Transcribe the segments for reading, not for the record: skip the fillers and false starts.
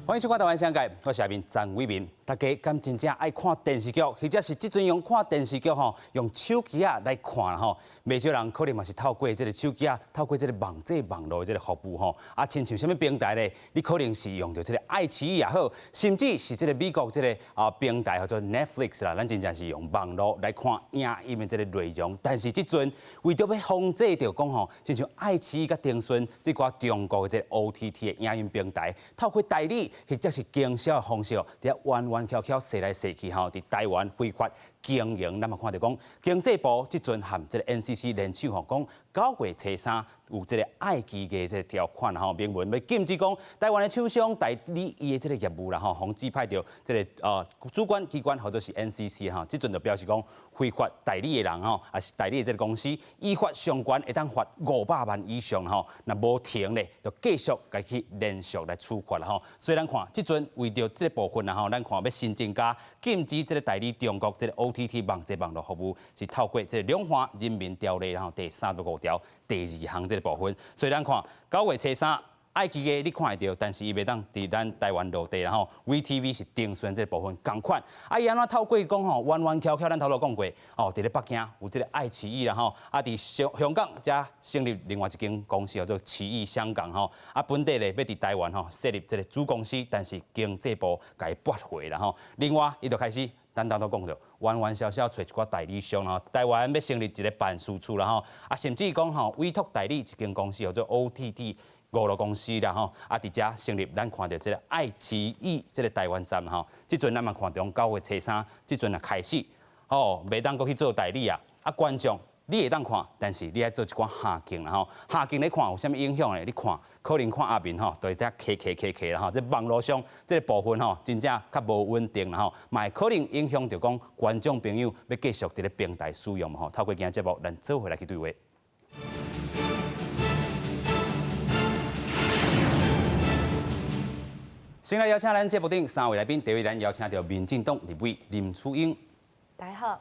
欢迎收看《台湾商界》，我是下面张伟民。大家敢真正爱看电视剧，或者是即阵用看电视剧用手机来看未少人可能嘛是透过这个手机透过这个网络的这个服务亲像什么平台咧，你可能是用到这个爱奇艺也好，甚至是这个美国这个平台叫做 Netflix 啦，咱真正是用网络来看影音的这个内容。但是即阵为着要防止着讲亲像爱奇艺甲腾讯这寡中国的这个 OTT 的影音平台，透过代理或者是经销的方式伫弯弯翘翘踅来踅去伫台湾非法经营，咱嘛看到讲经济部即阵含这个 NCC 联手讲9月初3有这个爱奇艺的这个条款明文要禁止讲台湾的厂商代理伊的这个业务啦互指派到这个主管机关或者是 NCC 即阵就表示讲非法代理的人也是代理的这个公司依法相关会当罚500万以上那无停咧，就继续该去连续来处罚啦所以咱看即阵为着这个部分咱看要新增加禁止这个代理中国这个 OTT 网络服务，是透过这个《两岸人民条例》第35条第2项这个部分。所以咱看9月初3，爱奇艺你看会到，但是伊袂当伫咱台湾落地VTV 是订选这个部分同款。伊安怎透过讲弯弯翘翘，咱头路讲过伫咧北京有这个爱奇艺啦伫香港则成立另外一间公司叫做奇艺香港本地咧要伫台湾设立这个子公司，但是经济部甲伊驳回啦另外伊就开始。咱当都讲到，弯弯小小找一寡代理商台湾要成立一个办事处啦甚至讲委托代理一间公司叫做 OTT 娱乐公司啦伫遮成立，咱看到这个爱奇艺这个台湾站即阵咱嘛看到9月初3，即阵开始袂当搁去做代理观众你会当看，但是你爱做一寡下镜啦下镜你看有啥物影响咧？你看可能看下面就会得卡啦这网络上这个部分真正较无稳定啦嘛会可能影响到讲观众朋友要继续伫咧平台使用透过今日节目，咱做回来去对话。先来邀请咱节目顶3位来宾，第一位咱邀请到民进党立委林楚英，大家好。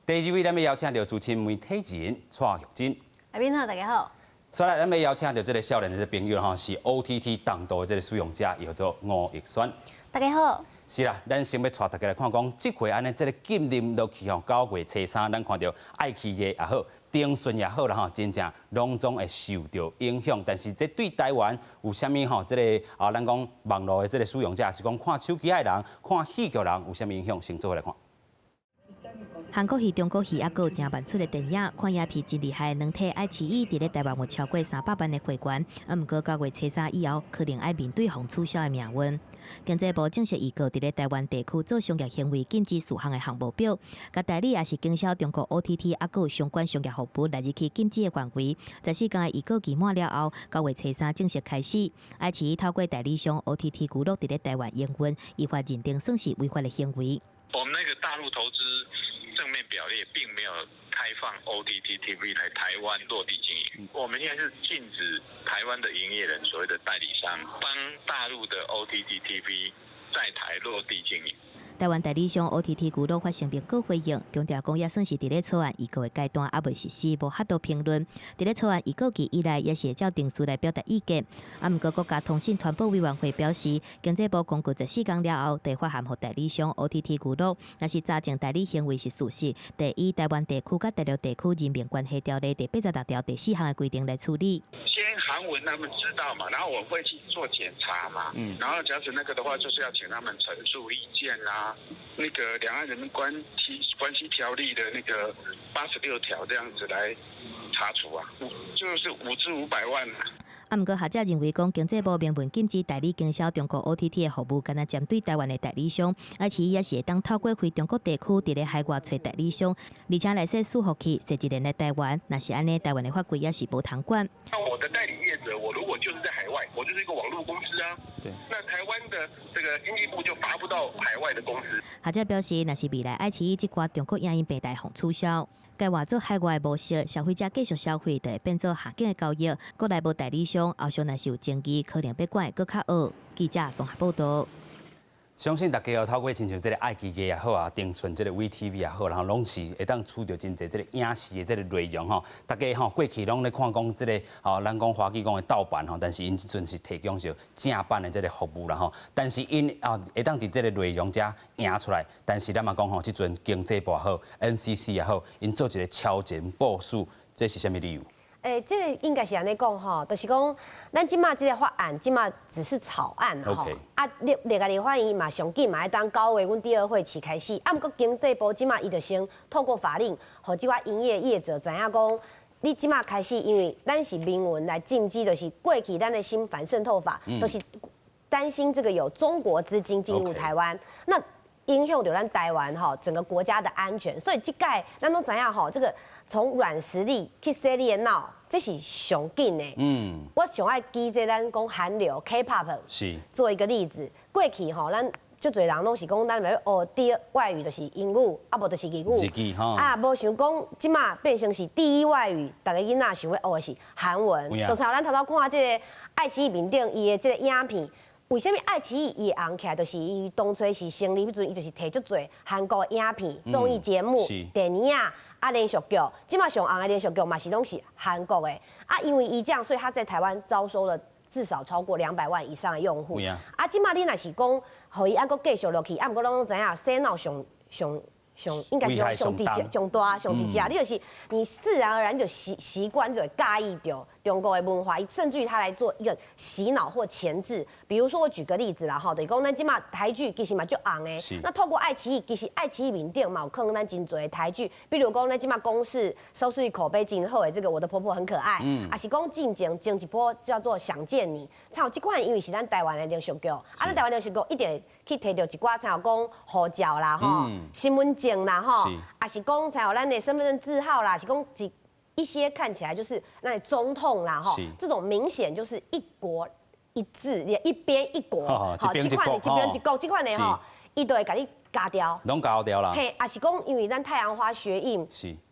第二位咱要邀请到资深媒体人蔡玉珍，来宾好，大家好。再来咱要邀请到这个少年的朋友是 OTT 当道的这个使用者，叫做吴奕轩，大家好。是啦，咱先要带大家来看讲，这回安尼这个禁令落去9月初3，咱看到爱奇艺也好，腾讯也好啦真正拢总会受到影响。但是这对台湾有啥物这个咱讲网络的这个使用者，是讲看手机的人、看戏剧的人有啥物影响？先做来看。韩国戏、中国戏也有正版出的电影，看影片真厉害。能替爱奇艺伫咧台湾有超过300万的会员，毋过9月初3以后，可能要面对防取消的命运。经济部正式预告，伫咧台湾地区做商业行为禁止数项的项目表，甲代理也是经销中国 OTT 也有相关商业服务来入去禁止的范围。14天的预告期满了后，9月初3正式开始。爱奇艺透过代理商 OTT 娱乐伫咧台湾营运，依法认定算是违法的行为。我们那个大陆投资正面表列并没有开放 OTT TV 来台湾落地经营，我们现在是禁止台湾的营业人所谓的代理商帮大陆的 OTT TV 在台落地经营。台湾代理商 OTT 娱乐发声明告回应，强调讲也算是伫咧草案预告的阶段，还未实施，无哈多评论。伫咧草案预告期以来，也是照定数来表达意见。毋过国家通信传播委员会表示，经济部公告14天了后，得发函予代理商 OTT 娱乐，若是查证代理行为是事实，得以台湾地区甲大陆地区人民关系条例第86条第4项的规定来处理。先韩文他们知道嘛，然后我会去做检查嘛，然后假使那个的话，就是要请他们陈述意见啦。那个两岸人民关系条例的那个86条这样子来查处就是5至500万毋过学者认为讲，经济部明文禁止代理经销中国 OTT 的服务，敢若针对台湾的代理商，爱奇艺也是会当透过非中国地区伫咧海外找代理商，而且来说伺服器设置在台湾，若是安尼，台湾的法规也是无通管。那我的代理业者，我如果就是在海外，我就是一个网络公司对。那台湾的这个经济部就罚不到海外的公司。学者表示，若是未来爱奇艺这寡中国影音平台互取消，该换做海外的模式，消费者继续消费，就会变做下境的交易。国内无代理商，后续若是有争议，可能要管会更较恶。记者综合报道。相信大家透过亲像这个爱奇艺也好啊，电讯这个 VTV 也好，然后拢是会当取到真侪这个影视的这个内容吼。大家吼过去拢咧看讲这个咱讲华语讲的盗版吼，但是因即阵是提供着正版的这个服务啦吼。但是因会当伫这个内容遮赢出来，但是咱嘛讲吼，即阵经济部也好 ，NCC 也好，因做一个超前部署，这是啥物理由？这个应该是安尼讲吼，就是讲咱即马这个法案，即马只是草案吼。立法院嘛上紧嘛，要当9月阮第2会期开始。毋过经济部即马伊就先透过法令，互即寡营业者知影讲，你即马开始，因为咱是明文来禁止，就是过去咱的新反渗透法，都是担心这个有中国资金进入台湾，那影响到咱台湾吼整个国家的安全。所以即届咱都知影吼，这个从软实力去洗你的脑。这是上紧的。我上爱记这咱讲韩流 K-pop 是做一个例子。过去吼，咱足侪人拢是讲咱要学第二外语就是英语，啊无就是日语。无想讲即马变成是第一外语，大家囡仔想要学的是韩文。就是咱头看这个爱奇艺面顶伊的这个影片。为什么爱奇艺伊红起来？就是伊当初是成立迄阵，伊就是摕足侪韩国的影片、综艺节目、电影连续剧，即马上红的连续剧嘛是拢是韩国的因为伊这样，所以他在台湾招收了至少超过200万以上的用户。即马你若是讲，互伊搁继续落去，毋过咱拢知影洗脑上应该是上直接、上大、上直接，你就是你自然而然就习惯就会介意到中国的文化，甚至于他来做一个洗脑或前置。比如说我举个例子啦，就是讲咱即马台剧其实嘛就红的，那透过爱奇艺，其实爱奇艺面顶嘛有可能咱真侪台剧，比如讲咱即马公视收视率口碑真好的这个《我的婆婆很可爱》，也是讲进前一波叫做《想见你》，才有这款因为是咱台湾的连续剧，咱台湾连续剧一定去摕到一寡才有讲护照啦身份证啦也是讲才有咱的身份证字号啦，是讲一些看起来就是那总统啦这种明显就是一国一制，一边一国，这款一边一国，这款的伊都会甲你加掉，拢加掉啦。嘿，也是讲因为咱太阳花学运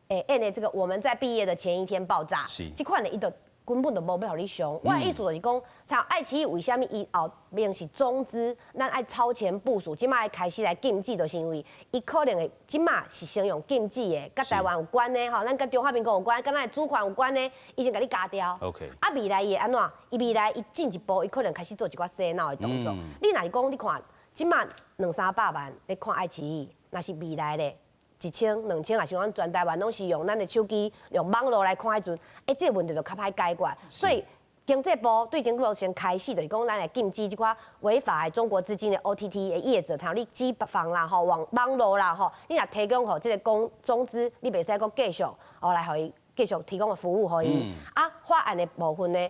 演的这个我们在毕业的前一天爆炸，这款的伊都。根本就无要互你上，我的意思就是讲，像爱奇艺为虾米伊后面是中资，咱爱超前部署，即摆开始来禁止，就是因为伊可能会即摆是先用禁止的，甲台湾有关的咱甲中华民国有关，甲咱的主权有关的，伊先甲你加掉。OK。未来伊会安怎？未来伊进一步，伊可能开始做一寡洗脑的动作。你若是讲，你看即摆200-300万咧看爱奇艺，那是未来咧。1000、2000，也是咱全台湾拢是用咱的手机、用网络来看迄阵，这个问题就较歹解决。所以经济部对经济部先开始，就是讲咱来禁止这款违法的中国资金的 OTT 的业者，像你机房啦、网络啦你若提供互这个中资，你袂使讲继续来互伊继续提供的服务互伊。法案的部分呢？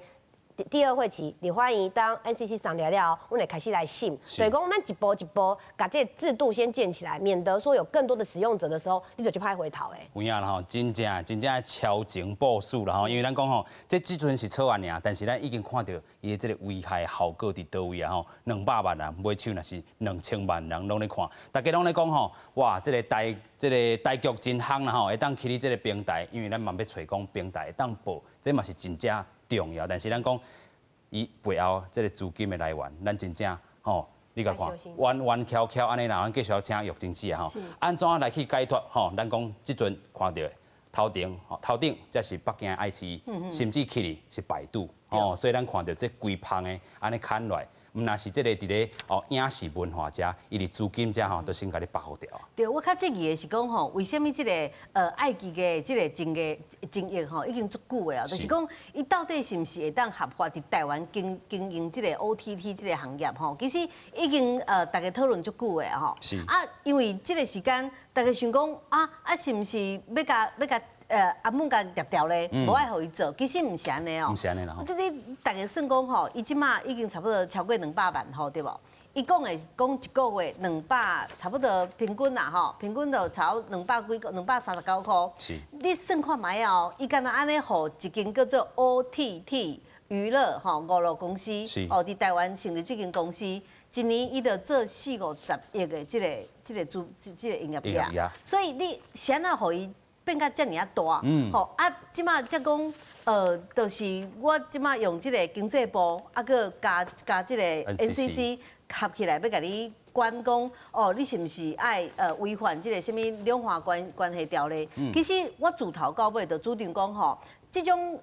第2会期，立法院当 NCC 上了了，我们会开始来审，所以讲咱一步一步把这制度先建起来，免得说有更多的使用者的时候，你就去拍回头诶。有影啦吼，真正超前部署啦吼，因为咱讲吼，这阵是草案尔，但是咱已经看到伊的这个危害效果伫倒位啊吼，200万人买手那是2000万人拢咧看，大家拢咧讲吼，哇，这个台剧真夯啦吼，会当去你这个平台，因为咱嘛要找讲平台会当报，这嘛是真正。重要，但是咱讲伊背后这个资金的来源，咱真正你甲看，弯弯翘翘安尼啦，咱继续要请玉珍姐啊安怎来去解脱咱讲即阵看到头顶这是北京的爱奇艺，甚至去哩是百度所以咱看到这规胖的安尼砍落来。毋那是这个伫咧影视文化遮，伊的资金遮都先甲你保护掉。对，我较质疑的是讲为什么这个爱奇艺这个经营已经足久的就是讲伊到底是毋是会当合法伫台湾经营这个 OTT 这个行业其实已经大家讨论足久的是因为这个时间大家想讲是毋是要甲阿姆甲调调咧，无爱互伊做，其实毋是安尼毋是安尼啦。你大家算讲伊即马已经差不多超过200万对无？伊讲的讲一个月200，差不多平均啦平均就超200几个239块。是。你算看卖伊敢若安尼互一间叫做 OTT 娱乐娱乐公司，伫台湾成立这间公司，一年伊就做40-50亿的这个营业额。所以你先啊互伊。变甲遮尔啊大，即马则讲，就是我即马用即个经济部，搁加即个 NCC 合起来，要甲你管讲哦，你是毋是爱违反这个什么两岸关系条例？其实我自头到尾就主张讲吼。这种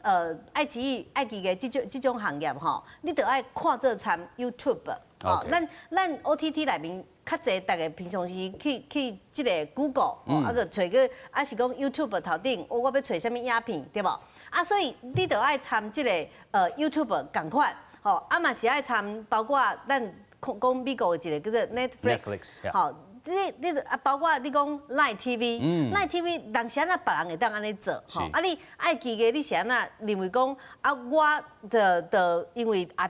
爱奇艺的这种行业吼，你得爱看这参 YouTube 哦，咱 OTT 内面较济，大家平常时去这个 Google 哦，个找个是讲 YouTube 头顶，我要找什么影片对无？所以你得爱参这个YouTube 同款，吼，嘛是爱参，包括咱讲美国的一个叫做 Netflix， 吼。你包括你讲 Line TV，Line TV 人是安那别人会当安尼做，吼，你爱记个你是安那认为讲我的因为后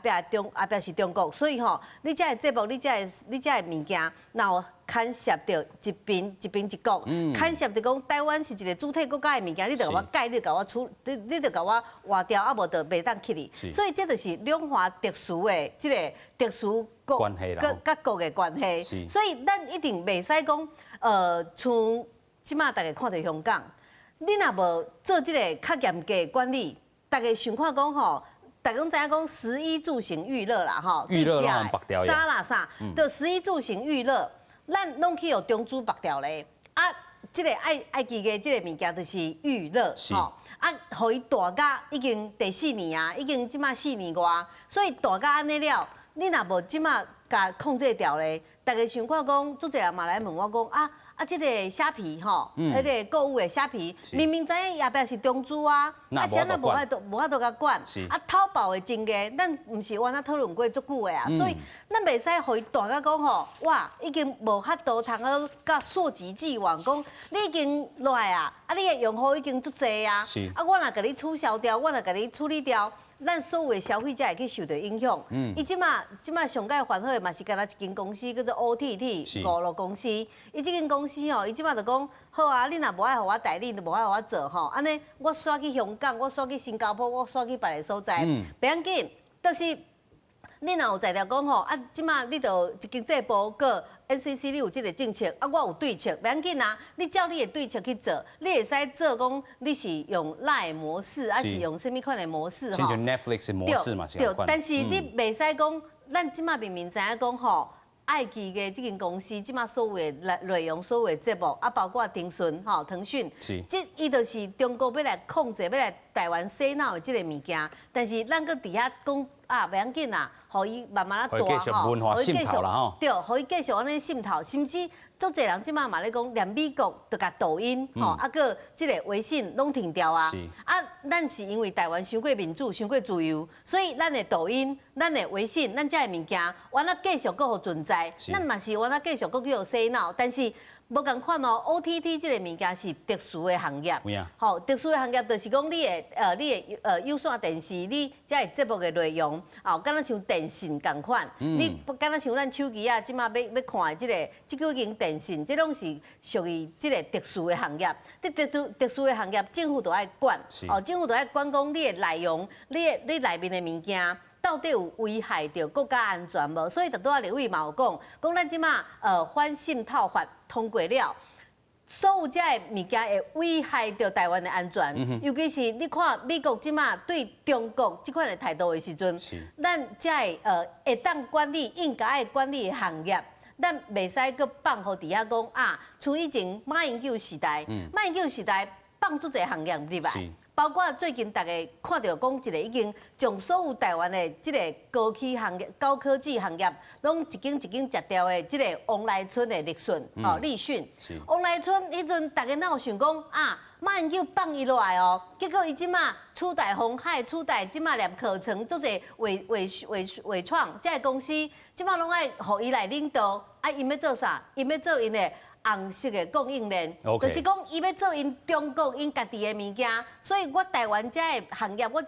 壁是中国，所以吼，你这个节目，你这个物件，然后牵涉到一边一国，牵涉到讲台湾是一个主体国家的物件，你得甲我改，你甲我你得甲我划掉，无就袂当去哩。所以这就是两岸特殊的这个特殊关系啦，各国的关系。所以咱一定袂使讲，像即马大家看到香港，你若无做这个较严格的管理，大家想看讲吼。大家知影讲食衣住行娱乐啦，吼，娱乐拢绑掉啥啦啥，就食衣住行娱乐，咱拢去有中资绑掉咧。这个爱记嘅这个物件就是娱乐，吼。互伊大家已经第4年啊，已经即马4年外，所以大家安尼了，你若无即马甲控制掉咧，大家想看讲，足侪人嘛来问我讲这个虾皮吼，迄个购物的虾皮，明明知影后壁是中资啊，是安那无法度甲管，淘宝的真价，咱毋是原来讨论过足久的啊，所以咱袂使互伊大家讲吼，哇，已经无法度通好甲溯及既往，讲你已经落来啊，你的用户已经足侪啊，我若甲你取消掉，我若甲你处理掉。咱所有的消费者会去受到影响。伊即马上届烦恼的嘛是干那一间公司叫做 OTT 娱乐公司。伊即间公司吼，伊即马就讲好啊，你若无爱互我代理，就无爱互我做吼。安尼我刷去香港，我刷去新加坡，我刷去别个所在，袂要紧。但是你若有在条讲吼，即马你就经济部个 NCC 你有即个政策，我有对策，袂要紧啊。你照你的对策去做，你会使做讲你是用 Line 模式，还是用什么款的模式吼？亲像 Netflix 的模式嘛，对，但是你袂使讲，咱即马明明知影讲吼。爱奇艺即间公司，即马所有的内容、所有的节目，包括腾讯、腾讯，即伊就是中国要来控制、要来台湾洗脑的即个物件。但是咱搁伫遐讲袂要紧啦，互伊慢慢大继续文化渗透啦吼。对，互伊继续安尼渗透，甚至足侪人即马嘛咧讲，连美国都甲抖音个即个微信拢停掉啊。咱是因为台湾伤过民主、伤过自由，所以咱的抖音、咱的微信、咱遮的物件，原来继续搁互存在。咱嘛是原来继续搁去互洗脑，但是无共款哦。OTT 这个物件是特殊的行业，好，特殊的行业就是讲你的有线电视，你遮个节目的内容，敢若像电信共款，你敢若像咱手机啊，即马要看的即几间电信，这拢是属于即个特殊的行业。特殊的行业，政府都爱管，政府都爱管讲你的内容，你内面的物件。到底有危害到国家安全无？所以就拄仔立委嘛有讲咱即马反渗透法通过了，所有遮的物件会危害到台湾的安全。尤其是你看美国即马对中国即款的态度的时阵，咱遮的会当管理应该爱管理的行业，咱袂使搁放互伫遐讲像以前马英九时代，马英九时代放足侪行业入来。包括最近大家看到讲一个已经将所有台湾的即个高科技行业，拢一间食掉的即个王来春的立讯，王来春迄阵大家哪有想讲马英九放伊落来哦，结果伊即马初代鸿海、初代即马连课程，做者伟创这个公司，即马拢爱互伊来领导，因要做啥？因要做因的。红色的供应链，就是讲伊要做因中国因家己的物件，所以我台湾遮的行业，我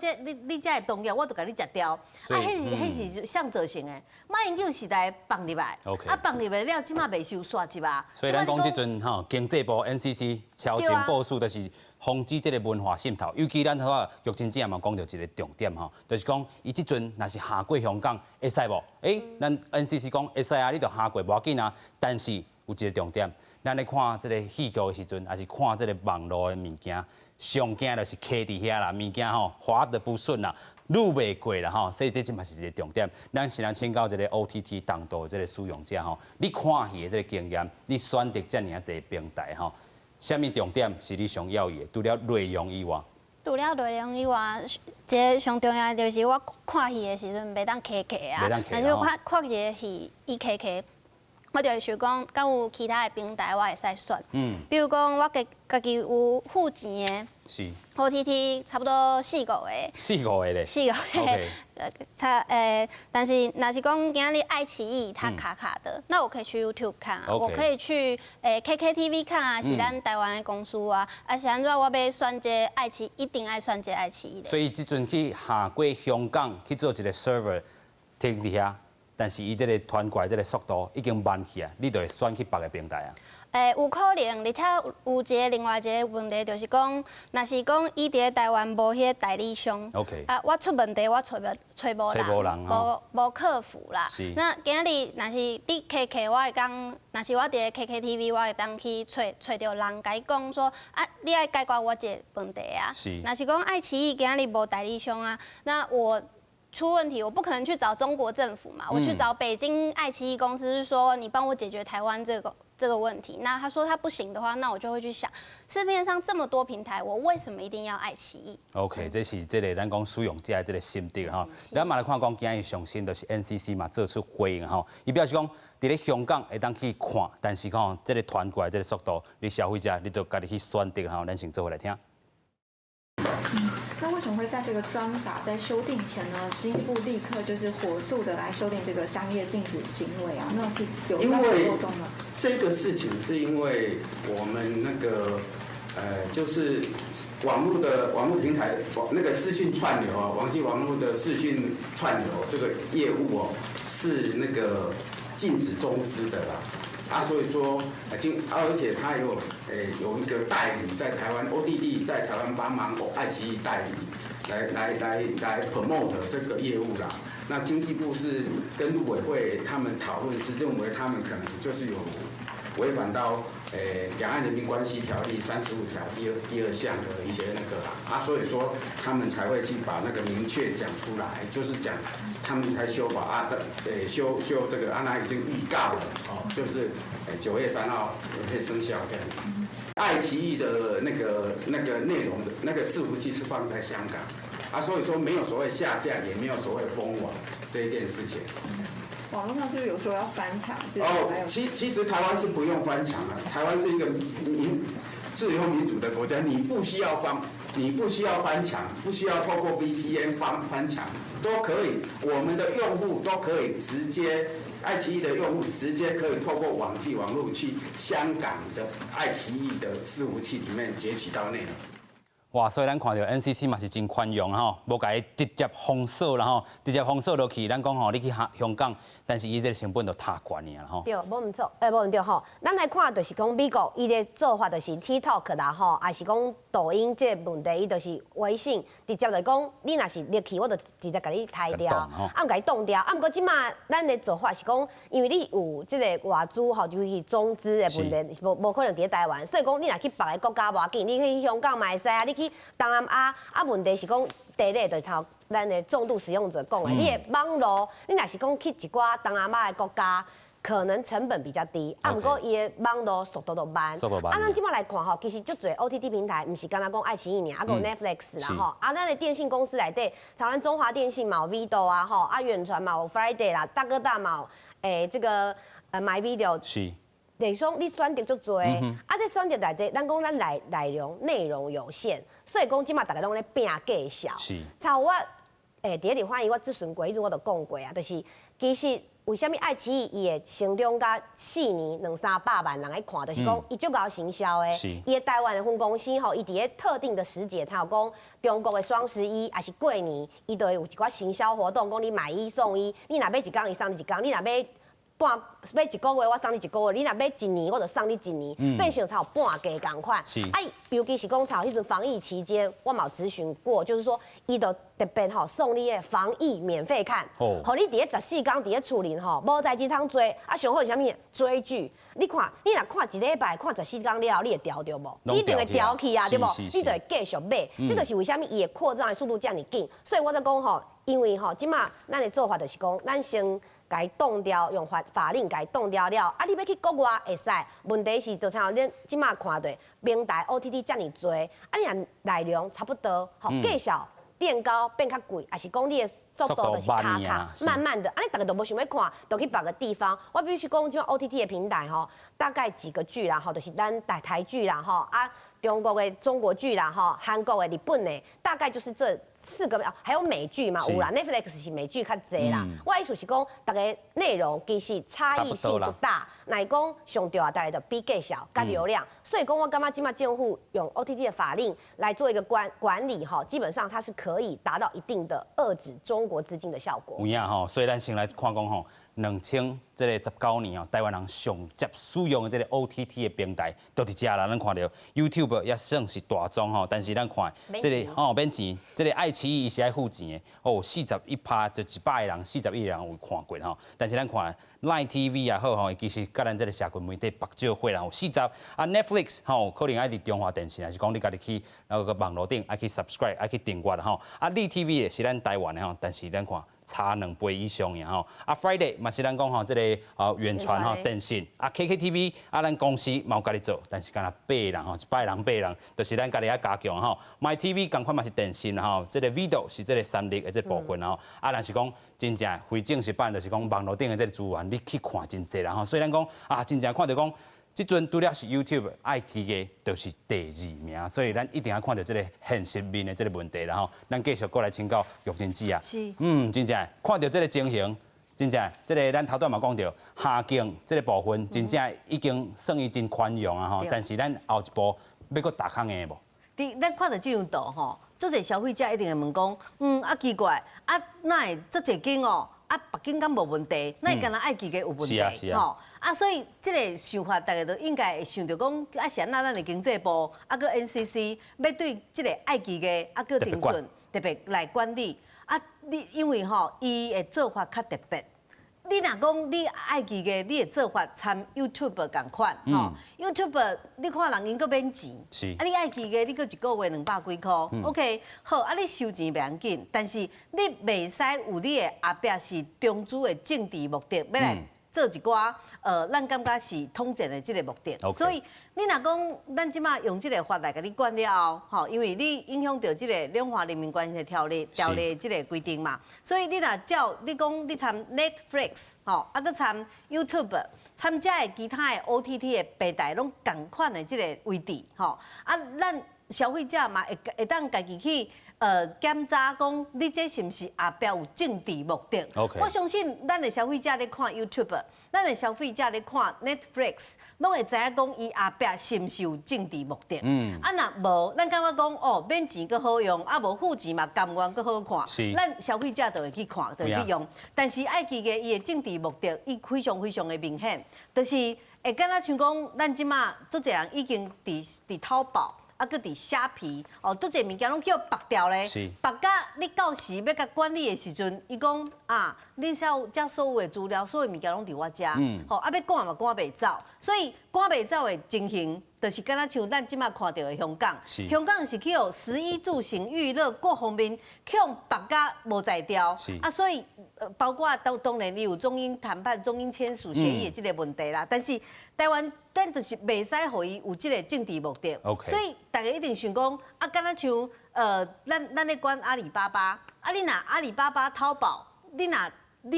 你遮的农业，我都甲你食掉。迄是向者型的，马英九时代放入来，放入来了，即马袂收刷一吧。所以咱讲即阵经济部 NCC 超前部署，就是防止即个文化渗透。尤其咱好玉清姐嘛讲到一个重点就是讲伊即阵若是下过香港，会使无？咱 NCC 讲会使啊，你就下过无要紧啊，但是有一个重点。咱咧看即个戏剧的时阵，还是看即个网络的物件，上惊就是卡伫遐啦，物件滑得不顺啦，愈袂过啦吼，所以这即嘛是一个重点。咱先请教一个 OTT 当道的这个使用者吼，你看戏的这个经验，你选择遮尔啊侪平台吼，什么重点是你上要的？除了内容以外，除了内容以外，一个上重要的就是我看戏的时阵袂当卡卡啊。但是我看一个戏伊卡卡，我就是想讲，敢有其他的平台我会使选。比如讲我家己有付钱的。是。OTT 差不多4、5个。4、5个咧。4、5个。但是若是讲今日爱奇艺它卡卡的，那我可以去 YouTube 看啊，我可以去KKTV 看啊，是咱台湾的公司啊，啊是安怎我要选这爱奇艺，一定爱选这爱奇艺的。所以即阵去下过香港去做一个 server 停伫遐，但是伊这个传过来这个速度已经慢去啊，你就会选去别个平台啊。有可能，而且有另外一个问题，就是讲，若是讲伊伫台湾无迄个代理商，啊，我出问题我找无人，无客服啦。那今日若是你 KK， 我会讲，若是我伫 KKTV， 我会当去找着人，甲伊讲说，啊，你爱解决我一个问题啊。若是讲爱奇艺今日无代理商啊，那我出问题，我不可能去找中国政府嘛，我去找北京爱奇艺公司，是说你帮我解决台湾这个问题。那他说他不行的话，那我就会去想，市面上这么多平台，我为什么一定要爱奇艺 ？OK， 这是这个咱讲使用者的这个心得哈。咱嘛来看讲，今日上新就是 NCC 嘛做出回应吼，伊表示讲，伫咧香港会当去看，但是讲这个传过来这个速度，你消费者你都家己去选择吼，咱先做回来听。那为什么会在这个专法在修订前呢？经济部立刻就是火速的来修订这个商业禁止行为啊？那是有专法漏洞吗？这个事情是因为我们那个就是网络平台那个视讯串流啊，网际网络的视讯串流这个业务哦，是那个禁止中资的啦。啊，所以说，而且他有一个代理在台湾 ，ODD 在台湾帮忙爱奇艺代理，来 promote 这个业务啦。那经济部是跟陆委会他们讨论，是认为他们可能就是有违反到《两岸人民关系条例》35条第二项的一些那个啦，啊，所以说他们才会去把那个明确讲出来，就是讲他们才修法啊，修这个那已经预告了哦，就是9月3号会生效这样。爱奇艺的那个内容的那个伺服器是放在香港，啊，所以说没有所谓下架，也没有所谓封网这一件事情。网络上是不是有说要翻墙？哦，其实台湾是不用翻墙的，台湾是一个自由民主的国家，你不需要翻墙，不需要透过 VPN 翻墙，都可以，我们的用户都可以直接，爱奇艺的用户直接可以透过网际网络去香港的爱奇艺的伺服器里面截取到内容。哇，所以咱看到 NCC 嘛是真宽容吼，无甲伊直接封锁啦吼，直接封锁落去，咱讲吼，你去香港，但是伊这个成本就太悬尔吼。对，无唔错，无唔对吼。咱来看就是讲美国伊的做法就是 TikTok 啦吼，还是讲抖音这个问题，伊就是微信直接就讲，你若是入去，我就直接甲你抬掉，啊唔甲你冻掉。啊，不过即马咱的做法是讲，因为你有即个外资吼，就是中资的问题，无可能伫台湾，所以讲你若去别个国家无要紧，你去香港嘛会使啊，你去东南亚啊，问题是讲第一就是头咱的重度使用者讲的，你的网络，你若是讲去一寡东南亚的国家，可能成本比较低，啊，不过伊的网络速度就慢。啊，咱即摆来看吼，其实足侪 OTT 平台，毋是干那讲爱奇艺尔，啊，有 Netflix 啦吼，啊，咱的电信公司内底，像咱中华电信嘛有 Vido 啊吼，啊，远传嘛有 Friday 啦，大哥大嘛有这个My Video。是。等于说你选择足多，啊，这选择内底，咱讲咱内容有限，所以讲即马大家拢咧拼计小。是。像我第一欢迎我咨询过，迄阵我就讲过啊，就是其实为什么爱奇艺伊会成长到4年200-300万人来看，就是讲伊足够行销的。是。伊台湾的分公司吼，伊伫咧特定的时节，像讲中国的双11，还是过年，伊都会有一寡行销活动，讲你买1送1，你若买1天伊送你1天，你若买买1个月我送你1个月，你若买1年我就送你1年，变成才有半价同款。尤其是讲迄阵防疫期间，我嘛有咨询过，就是说伊就特别送你的防疫免费看，互你伫咧14天伫咧厝里无代志通做，上好是啥物追剧。你看，你若看1礼拜，看14天了，你会调着无？你一定会调去啊，对无？你就会继续买。这就是为什么伊会扩张的速度这么紧。所以我在讲因为即马咱的做法就是讲，咱先。该冻掉，用法令该冻掉了，你要去国外会使。问题是，就像恁即马看到平台 OTT 这么多，你若内容差不多，介绍垫高变较贵，还是讲你的速度就是卡慢慢的，你大家都无想要看，就去别个地方。我必须讲，即马 OTT 的平台大概几个剧啦，就是咱台剧啦，中国的中国剧啦，韩国的、日本的，大概就是这4个，还有美剧嘛，有啦 ，Netflix 是美剧较侪啦。我意思是讲，大家内容其实差异性不大，乃讲上重要大概就比介绍、加流量。所以讲，我感觉今嘛政府用 OTT 的法令来做一个管理基本上它是可以达到一定的遏制中国资金的效果。有影所以咱先来看讲2019年台湾人上接使用的OTT 的平台都伫遮啦。咱看到 YouTube 也算是大宗但是咱看免钱，爱奇艺伊是爱付钱的41%就100个人，41个人有看过但是咱看 Line TV 也好其实甲咱社群媒体绑少伙啦40Netflix 可能爱伫中华电视，还是讲你家己去那个网络顶爱去 subscribe 爱去订阅立 TV 是咱台湾的但是咱看。差2倍以上呀Friday 嘛是咱讲远传电信KKTV咱公司嘛有家己做，但是敢若8人100人8人，就是咱家己加强MyTV 共款嘛是电信Video 是3立的部分但是讲真正非正式版，就是讲网络顶的资源你去看真济啦所以咱讲真正看到讲。即阵除了是 YouTube 爱记的，就是第2名，所以咱一定要看到现实面的问题啦咱继续过来请教玉珍姐是。真正看到情形，真正咱头段嘛讲到下境部分，真正已经算伊真宽容但是咱后一步要搁打康的无？咱看到这样度做者消费者一定会问讲，奇怪，哪会做侪间北京敢无问题？那伊敢若爱记个有问题？所以这个想法，大家都应该会想到讲，是安那咱的经济部个 NCC 要对这个爱记个个定准特别来管理你因为伊的做法较特别。你若讲你爱记个，你的做法参 YouTube 共款YouTube 你看人因搁免钱，你爱记个，你搁1个月200几块，OK 好你收钱袂要紧，但是你袂使有你的后壁是中资的政治目的，要来做一寡咱感觉是统战的这个目的，所以你若讲咱即马用这个法来甲你管了后，因为你影响到这个两岸人民关系条例这个规定嘛，所以你若照你讲你参 Netflix 搁参 YouTube， 参加的其他的 OTT 的平台拢同款的这个位置咱消费者嘛会当家己去。检查讲你这是毋是后壁有政治目的？我相信咱的消费者咧看 YouTube， 咱的消费者咧看 Netflix， 拢会知影讲伊后壁是毋是有政治目的？若无，咱感觉讲免钱阁好用，无付钱嘛甘愿阁好看，咱消费者就会去看，就会去用。但是爱记个伊的政治目的，伊非常非常的明显，就是会敢若像讲咱即马做侪人已经伫淘宝。搁伫虾皮拄侪物件拢叫绑掉咧，绑甲你到时要甲管理的时阵，伊讲你遮所有的资料，所有物件拢伫我遮，要赶嘛赶袂走，所以赶袂走的情形，就是敢若像咱即马看到的香港，香港是去互11住行娱乐各方面去互绑甲无在调，所以包括当然有中英谈判、中英签署协议的这个问题啦，但是台湾咱就是袂使互伊有这个政治目的，所以大家一定想讲敢若像咱咧管阿里巴巴，你若阿里巴巴、淘宝，你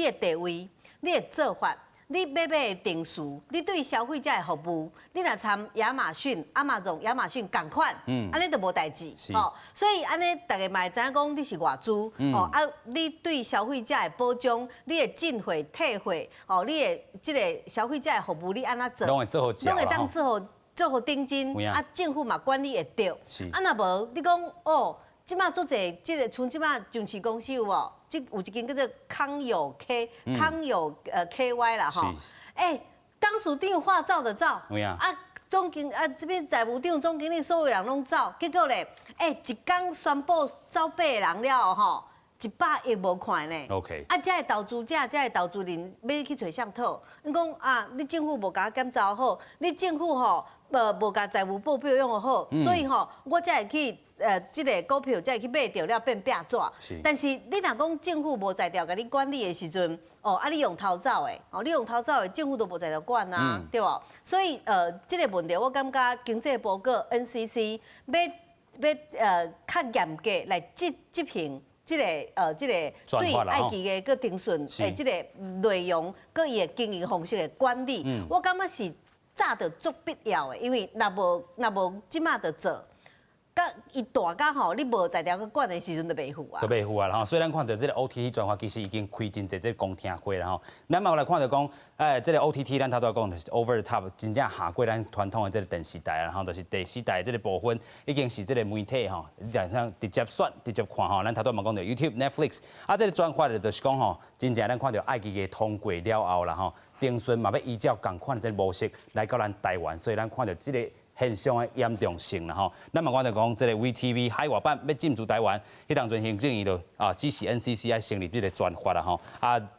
的地位、你的做法。你买的定数，你对消费者的服务，你若参亚马逊、亚马逊共款，安尼就无代志。所以安尼大家嘛会知影讲你是外资，你对消费者的保障，你的进货、退货，你的这个消费者的服务，你安怎做？拢会做好食，拢会当做好顶真，政府嘛管理会到。若无你讲即马做者，即个像即马上市公司有无？即有一间叫做康友 KY 啦吼。当属长画照的照。总经这边财务长、总经理所有人拢走，结果咧，一天宣布走8个人了吼，100亿无看呢。OK。这个投资者、这个投资人要去找谁讨？你讲你政府无甲检查好，你政府吼无甲财务报表用好，所以吼我才会去这个股票才会去买掉了变壁纸。但是你若讲政府无在调甲你管理的时阵，你用偷走的，你用偷走的，政府都无在调管啊，对无？所以这个问题，我感觉经济部个 NCC 要较严格来执行这个对爱奇艺个定顺这个内容，个伊的经营方式的管理，我感觉是早就足必要的，因为若无即马就做。伊大甲吼，你无在调去管的时阵就袂付啊。就袂付啊，吼！所以咱看到这个 OTT 专法其实已经开真侪这公听会了吼。咱嘛有来看到讲，这个 OTT 咱头拄讲就是 over the top， 真正下过咱传统的这个电视台，然后就是第4台这个部分已经是这个媒体吼，你就像直接选、直接看吼。咱头拄嘛讲到 YouTube、Netflix， 这个专法就是讲吼，真正咱看到爱奇艺通过了后啦吼，丁顺嘛要依照共款的这个模式来到咱台湾，所以咱看到这个现象的严重性啦吼，咱嘛看到讲，这个 VTV 海外版要进驻台湾，迄当阵行政院就指示 NCC 爱成立这个专法啦吼。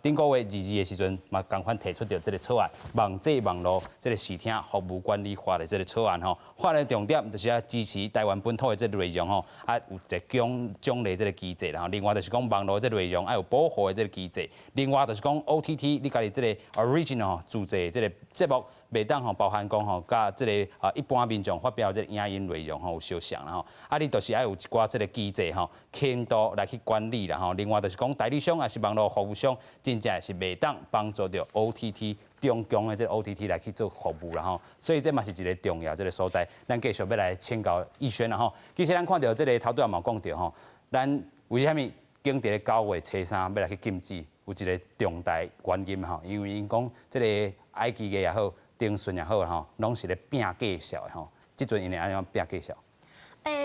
顶个月22的时阵嘛，共款提出着这个草案，网际网络这个视听服务管理法的这个草案吼。法的重点就是要支持台湾本土的这个内容吼，有一个奖励这个机制啦吼。另外就是讲网络这个内容要有保护的这个机制。另外就是讲 OTT 你家己这个 original 自制这个节目。袂当包含讲甲这个一般民众发表这个影音内容有相像啦你就是要有一寡这个机制轻度来去管理啦另外就是讲代理商也是网络服务商，真正是袂当帮助到 OTT 中共的这个 OTT 来去做服务啦所以这嘛是一个重要这个所在，咱继续要来请教逸轩啦其实咱看到这个头拄也嘛讲到咱为虾米经伫咧9月初3要来去禁止，有一个重大原因因为因讲这个爱奇艺也好。丁顺也好拢是咧拼计效的即阵因会安怎拼计效？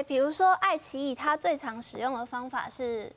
比如说爱奇艺，它最常使用的方法是，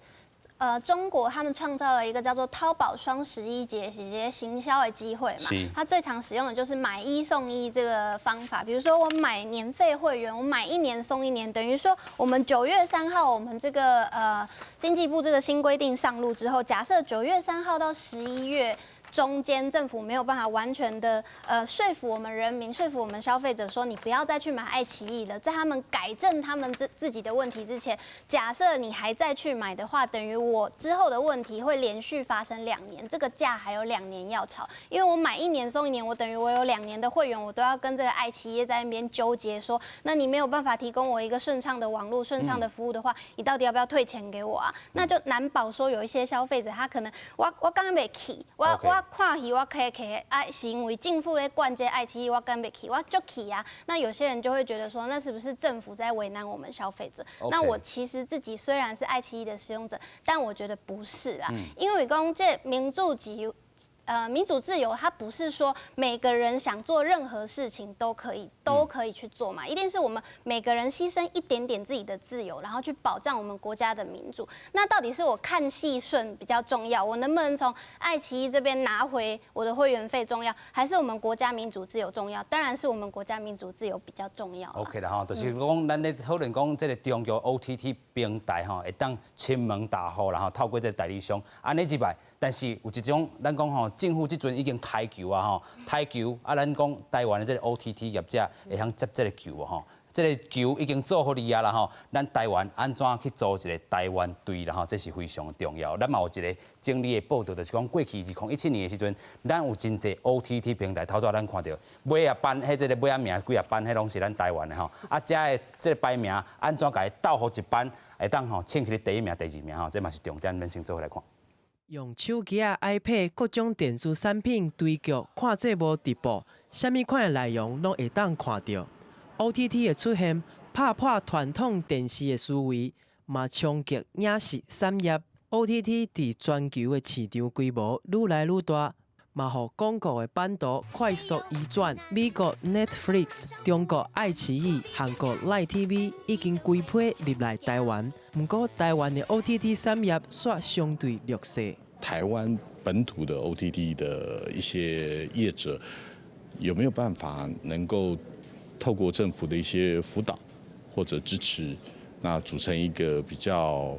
中国他们创造了一个叫做淘宝双11节，是一些行销的机会嘛。它最常使用的就是买1送1这个方法。比如说我买年费会员，我买1年送1年，等于说我们9月3号我们这个经济部这个新规定上路之后，假设9月3号到11月。中间政府没有办法完全的说服我们人民、说服我们消费者说你不要再去买爱奇艺了，在他们改正他们自己的问题之前，假设你还再去买的话，等于我之后的问题会连续发生2年，这个价还有2年要吵，因为我买1年送1年，我等于我有2年的会员，我都要跟这个爱奇艺在那边纠结说，那你没有办法提供我一个顺畅的网络、顺畅的服务的话，你到底要不要退钱给我啊？那就难保说有一些消费者他可能我刚刚没起我看戏我可是因为政府咧灌这爱奇艺，我敢袂去，我就去啊。那有些人就会觉得说，那是不是政府在为难我们消费者？那我其实自己虽然是爱奇艺的使用者，但我觉得不是啦，因为讲这民主自由，它不是说每个人想做任何事情都可以去做嘛，一定是我们每个人牺牲一点点自己的自由，然后去保障我们国家的民主。那到底是我看戏顺比较重要，我能不能从爱奇艺这边拿回我的会员费重要，还是我们国家民主自由重要？当然是我们国家民主自由比较重要。OK 啦就是讲咱咧讨论讲这个中国 OTT 平台会当亲门大户啦透过这个代理商安尼一摆，但是有一种咱讲政府即阵已经抬球啊抬球咱讲台湾的这个 OTT 业者会晓接这个球这个球已经做好哩啊啦咱台湾安怎去组一个台湾队啦这是非常重要。咱嘛有一个整理的报道，就是讲过去2017年的时阵，咱有真侪 OTT 平台，头拄咱看到尾啊班，这个尾啊名几啊班，迄拢是咱台湾的遮的这个排名安怎甲伊斗好一班，会当抢起第1名、第2名这嘛是重点，咱先做来看。用手机啊、iPad 各种电子产品追剧看节目直播，啥物款的内容拢会当看到。OTT 的出现，打破传统电视的思维，嘛冲击影视产业。OTT 伫全球的市场规模愈来愈大，嘛，互广告的版图快速移转。美国 Netflix、中国爱奇艺、韩国 Line TV 已经规批入来台湾，不过台湾的 OTT 产业却相对弱势。台湾本土的 OTT 的一些业者有没有办法能够透过政府的一些辅导或者支持，那组成一个比较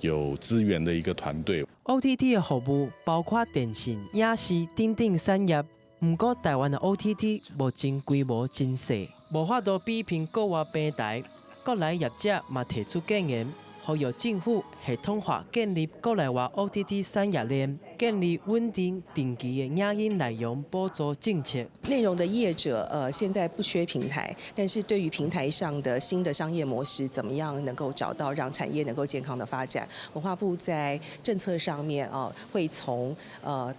有资源的一个团队？ OTT 的服务包括电信、影视等等产业，不过台湾的 OTT 目前规模真小，无法度比拼国外平台。国内业者嘛提出建言，呼吁政府系统化建立国内外 OTT 产业链，建立稳定定期的影音内容补助政策。内容的业者现在不缺平台，但是对于平台上的新的商业模式，怎么样能够找到让产业能够健康的发展？文化部在政策上面会从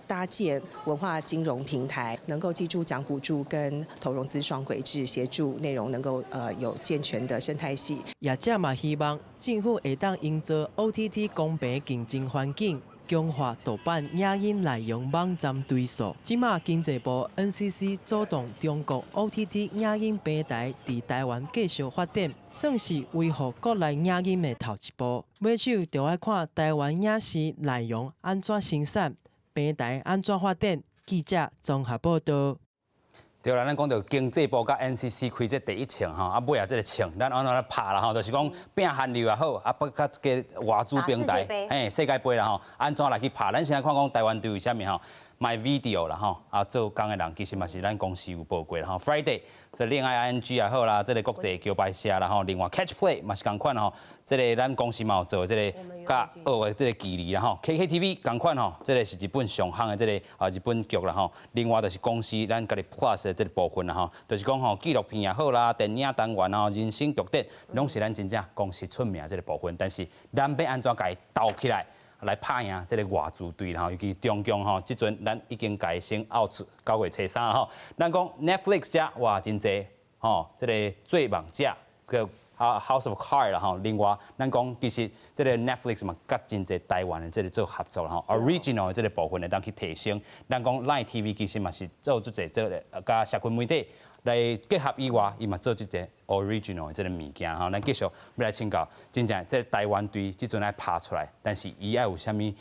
搭建文化金融平台，能够记住奖补助跟投融资双轨制，协助内容能够有健全的生态系。业者嘛希望政府会当营造 OTT 公平竞争环境。 强化盗版影音内容网站对数。即马经济部 NCC 主动中国 OTT 影音平台伫台湾继续发展，算是维护国内影音的头一步。买手就要看台湾影视内容安怎生产，平台安怎发展。记者综合报道。 对啦，咱讲到经济部甲 NCC 开这第一枪吼，尾啊这个枪，咱安怎来拍啦吼，就是讲拼韩流也好，不甲这个外资平台，世界杯啦吼，安怎来去拍？咱现在看讲台湾队为虾米吼，My Video 啦吼，做工的人其实嘛是咱公司有报过啦吼 ，Friday 这恋爱 ING 也好啦，这个国际桥牌社啦吼，另外 Catch Play 嘛是同款吼，这个咱公司嘛有做这个甲学的这个距离啦吼 ，KKTV 同款吼，这个是日本上行的这个日本剧啦吼，另外就是公司咱家己 Plus 的这个部分啦吼，就是讲吼纪录片也好啦，电影单元啊，人生剧典，拢是咱真正公司出名的这个部分，但是咱要安怎甲伊斗起来？ 来拍赢这个外资队啦，尤其中共吼，即阵咱已经改先 out 9月初3啦吼。咱讲 Netflix 遮哇真济吼，这个最梦者个 House of Cards 啦吼。另外，咱讲其实这个 Netflix 嘛，甲真济台湾的这个做合作啦吼 ，original 的这个部分会当去提升。咱讲 Line TV 其实嘛是做做咧，甲社群媒体。 来结合以外，伊嘛做即个 original 的即个物件吼，咱继续要来请教，真正即台湾队即阵来拍出来，但是伊爱有啥物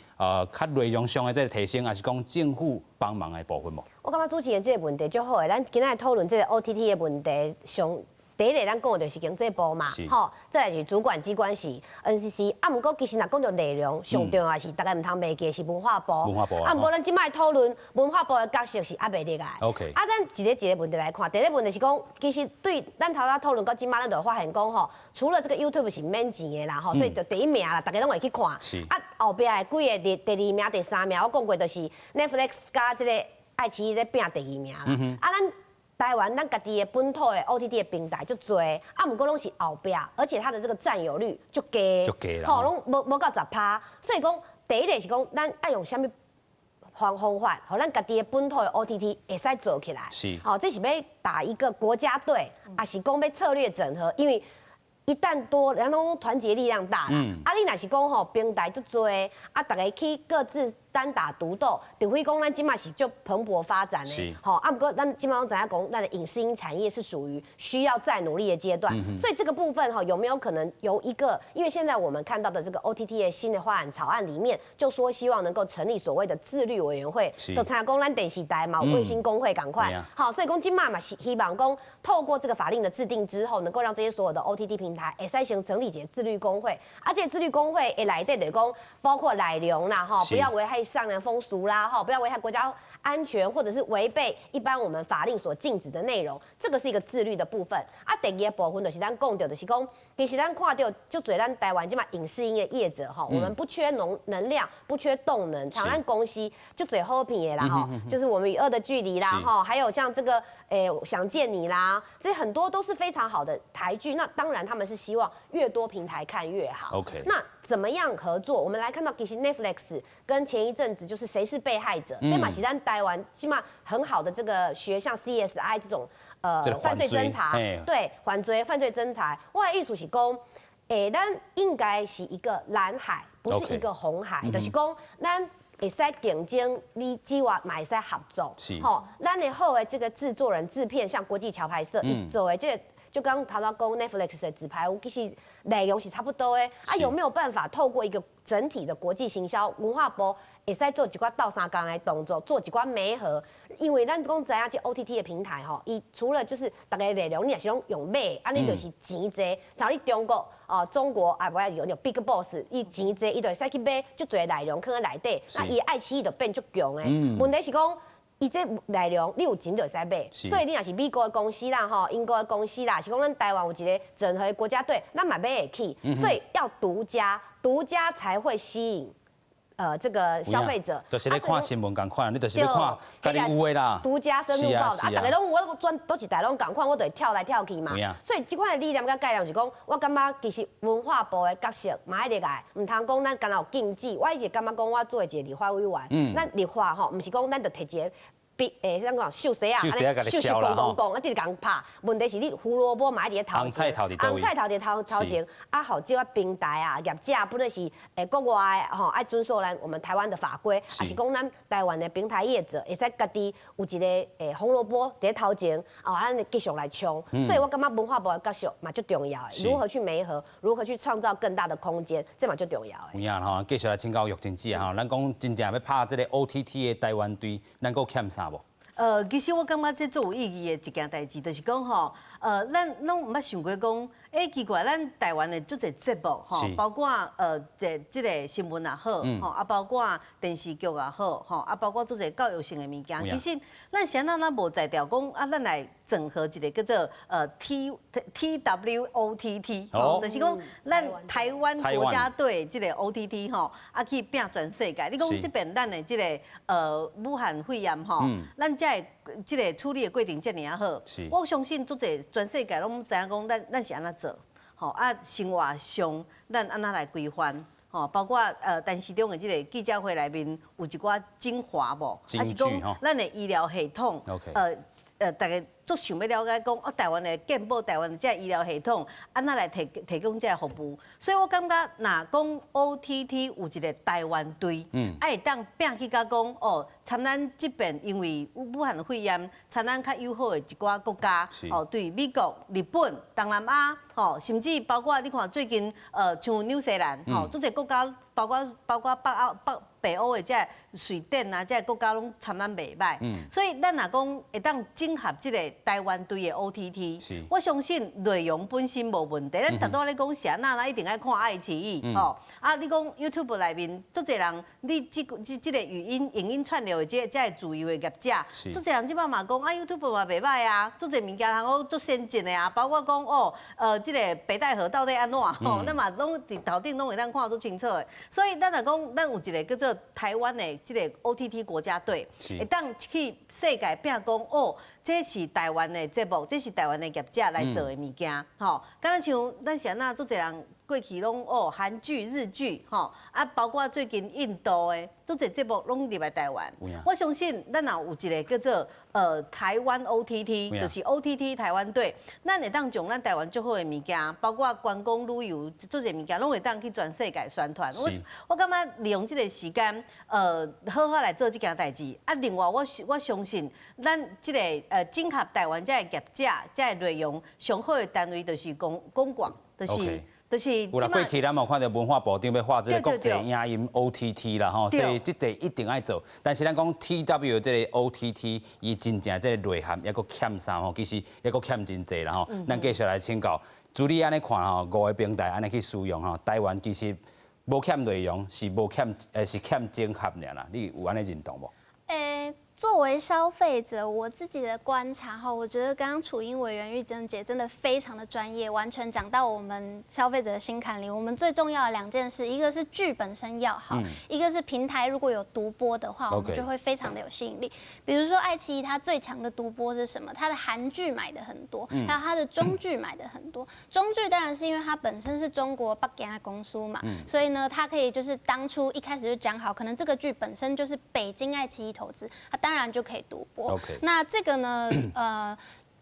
较内容上的即个提升，还是讲政府帮忙的部分无？我感觉主持人即个问题就好诶，咱今仔讨论即个 OTT 的问题上。 第一个咱讲的就是经济部嘛，吼，再来是主管机关是 NCC， 啊，毋过其实若讲到内容，上重要是大家毋通袂记是文化部，啊，毋过咱即摆讨论文化部的角色是还袂入来。OK，啊，咱一个问题来看，第一个问题是讲，其实对咱头仔讨论到即摆，咱就发现讲吼，除了这个 YouTube 是免钱的啦，吼，所以就第一名啦，大家拢会去看。是。啊，后壁的几个第二名、第三名，我讲过就是 Netflix 加这个爱奇艺在拼第2名啦。啊，咱。 台湾咱家己的本土的 OTT 的平台就多，啊，毋过拢是后壁，而且它的这个占有率就低，吼，拢无到10%。所以讲，第一个是讲，咱爱用啥物方法，互咱家己的本土的 OTT 会使做起来。是，好，这是要打一个国家队，还是讲要策略整合？因为一旦多，人拢团结力量大啦。啊，你若是讲吼平台就多，啊，大家去各自。 单打独斗，除非讲咱即马是就蓬勃发展的，好啊。不过咱即马拢知影讲，咱的影视音产业是属于需要再努力的阶段，所以这个部分哈，有没有可能由一个？因为现在我们看到的这个 OTT 的新的发展草案里面，就说希望能够成立所谓的自律委员会，就参讲咱电视台嘛，卫星工会赶快好，所以讲今马嘛希望讲透过这个法令的制定之后，能够让这些所有的 OTT 平台会使成立一个自律工会，而且自律工会的内底就是讲包括内容啦哈，不要危害。 上人风俗啦，哈，不要危害国家安全，或者是违背一般我们法令所禁止的内容，这个是一个自律的部分。啊，第二个部分就是咱讲到，就是讲，其实咱看到就对咱台湾这嘛影视音的业者哈，我们不缺能量，不缺动能，像咱公司就最好品的啦哈，就是我们与恶的距离啦哈，还有像这个想见你啦，这很多都是非常好的台剧。那当然他们是希望越多平台看越好。OK， 那怎么样合作？我们来看到，其实 Netflix 跟前一阵子就是谁是被害者，这嘛是咱台湾起码很好的这个学像 CSI 这种犯罪侦查，对，犯罪侦查，我的意思是讲，咱应该是一个蓝海，不是一个红海，就是讲咱会使竞争，你之外嘛会使合作。是。吼，咱的好的这个制作人制片，像国际桥牌社，伊做的这个。就刚头头讲 Netflix 的纸牌屋，其实内容是差不多的。啊，有没有办法透过一个整体的国际行销，文化部会使做一寡倒三工的动作，做一寡媒合？因为咱讲知影这 OTT 的平台吼，伊除了就是大家内容，你也是用买，啊，你就是钱济。像你中国中国啊，不要有 Big Boss， 伊钱济，伊就会使去买足侪内容放在内底，那伊爱奇艺就变足强的。问题是讲。伊这内容你有钱就会使买，所以你若是美国的公司啦、吼英国的公司啦，是讲咱台湾有一个整合的国家队，咱嘛买会起，所以要独家才会吸引这个消费者。就是咧看新闻共款，你就是要看家己有的啦。独家深入报道，大家拢我转都是台拢共款，我就会跳来跳去嘛。所以这款的理念甲概念是讲，我感觉其实文化部的角色嘛一直来，唔通讲咱干有禁止，我一直感觉讲我做一个立法委员，咱立法吼，唔是讲咱就摕一个。像讲秀谁啊，秀讲，直共拍。问题是你胡萝卜买伫头前，红菜头伫头前，啊，好这个平台啊，业者不论是国外吼，爱遵守咱我们台湾的法规，还是讲咱台湾的平台业者，会使家己有一个红萝卜伫头前，咱继续来冲。所以我感觉文化部的角色嘛最重要的，如何去媒合，如何去创造更大的空间，这嘛最重要的。有影吼，继续来请教玉珍姐吼，咱讲真正要拍这个 OTT 的台湾队，咱够欠啥无？其实我感觉这最有意义的一件代志，就是讲吼，咱拢毋捌想过讲，奇怪，咱台湾的足侪节目吼，包括这个新闻也好，吼，啊包括电视剧也好，吼，啊包括足侪教育性的物件，其实咱谁咱无在调讲啊，咱来整合一个叫做TWOTT，就是讲咱台湾国家队这个 OTT 吼，啊去拼全世界。你讲这边咱的这个武汉肺炎吼，咱这个处理的过程遮尔好，我相信足侪全世界拢知影讲咱是安怎做，吼啊生活上咱安怎来规范。吼，包括陈时中的这个记者会内面有一寡精华无，还是讲咱的医疗系统，大家足想要了解讲，台湾的健保、台湾的这医疗系统，安怎来提供这服务？所以我感觉，若讲 OTT 有一个台湾队，会当拼去甲讲参咱这边因为武汉肺炎，参咱较友好的一寡国家，对美国、日本、东南亚，甚至包括你看最近像纽西兰，足侪国家，包括北欧的这瑞典啊，这国家拢参咱袂歹，所以咱若讲会当整合这个台湾队的 OTT， 我相信内容本身无问题。咱大多咧讲啥那一定爱看爱奇艺，啊，你讲 YouTube 内面足侪人，你这个影音串流的这自由的业者，足侪人即摆嘛讲啊 YouTube 嘛袂歹啊，足侪物件通讲足先进的啊，包括讲这个北戴河到底安怎那嘛拢伫头顶拢会当看足清楚的。所以咱若讲，咱有一个叫做台湾的这个 OTT 国家队，会当去世界拼讲这是台湾的节目，这是台湾的业者来做的物件，敢若像咱是安那足侪人过去拢韩剧、日剧，啊，包括最近印度的足侪节目拢入来台湾。我相信咱若有一个叫做台湾 OTT， 就是 OTT 台湾队，咱会当将咱台湾最好的物件，包括观光旅游足侪物件，拢会当去全世界宣传。我感觉利用这个时间，好好来做这件代志。啊，另外我相信咱这个整合台湾这个业者、这个内容上好的单位，就是公广，就是。有啦，过去咱有看到文化部长要画这个国际影音 OTT 啦吼，所以这个一定爱做。但是咱讲 TW 这个 OTT， 伊真正这个内涵也阁欠啥吼，其实也阁欠真济啦吼。咱继续来请教，就你安尼看吼，5个平台安尼去使用吼，台湾其实无欠内容，是欠整合尔啦。你有安尼认同无？作为消费者，我自己的观察哈，我觉得刚刚楚英委员、玉珍姐真的非常的专业，完全讲到我们消费者的心坎里。我们最重要的2件事，一个是剧本身要好，一个是平台如果有独播的话，我们就会非常的有吸引力。比如说爱奇艺，它最强的独播是什么？它的韩剧买的很多，还有它的中剧买的很多。中剧当然是因为它本身是中国北京的公司嘛，所以呢，它可以就是当初一开始就讲好，可能这个剧本身就是北京爱奇艺投资，它当然就可以独播。那这个呢，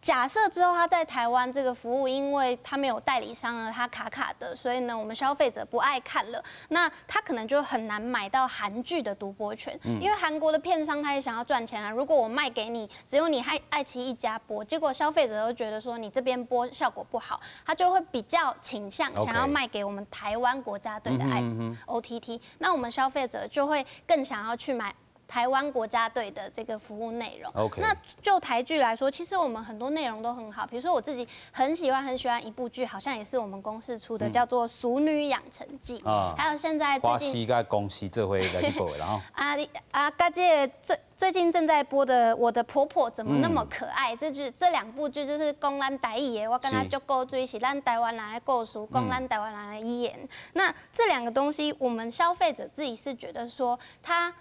假设之后他在台湾这个服务，因为他没有代理商了，他卡卡的，所以呢，我们消费者不爱看了，那他可能就很难买到韩剧的独播权，因为韩国的片商他也想要赚钱啊。如果我卖给你，只有你爱奇艺一家播，结果消费者都觉得说你这边播效果不好，他就会比较倾向想要卖给我们台湾国家队的OTT，那我们消费者就会更想要去买台湾国家队的这个服务内容。那就台剧来说，其实我们很多内容都很好。比如说我自己很喜欢一部剧，好像也是我们公司出的，叫做《俗女养成记》。还有现在最近花西跟公司这回来去播，然后大姐最近正在播的《我的婆婆怎么那么可爱》，这两部剧就是讲咱台语的，我跟他足够追是咱台湾人的故事，讲咱台湾人的语言。那这两个东西，我们消费者自己是觉得说它。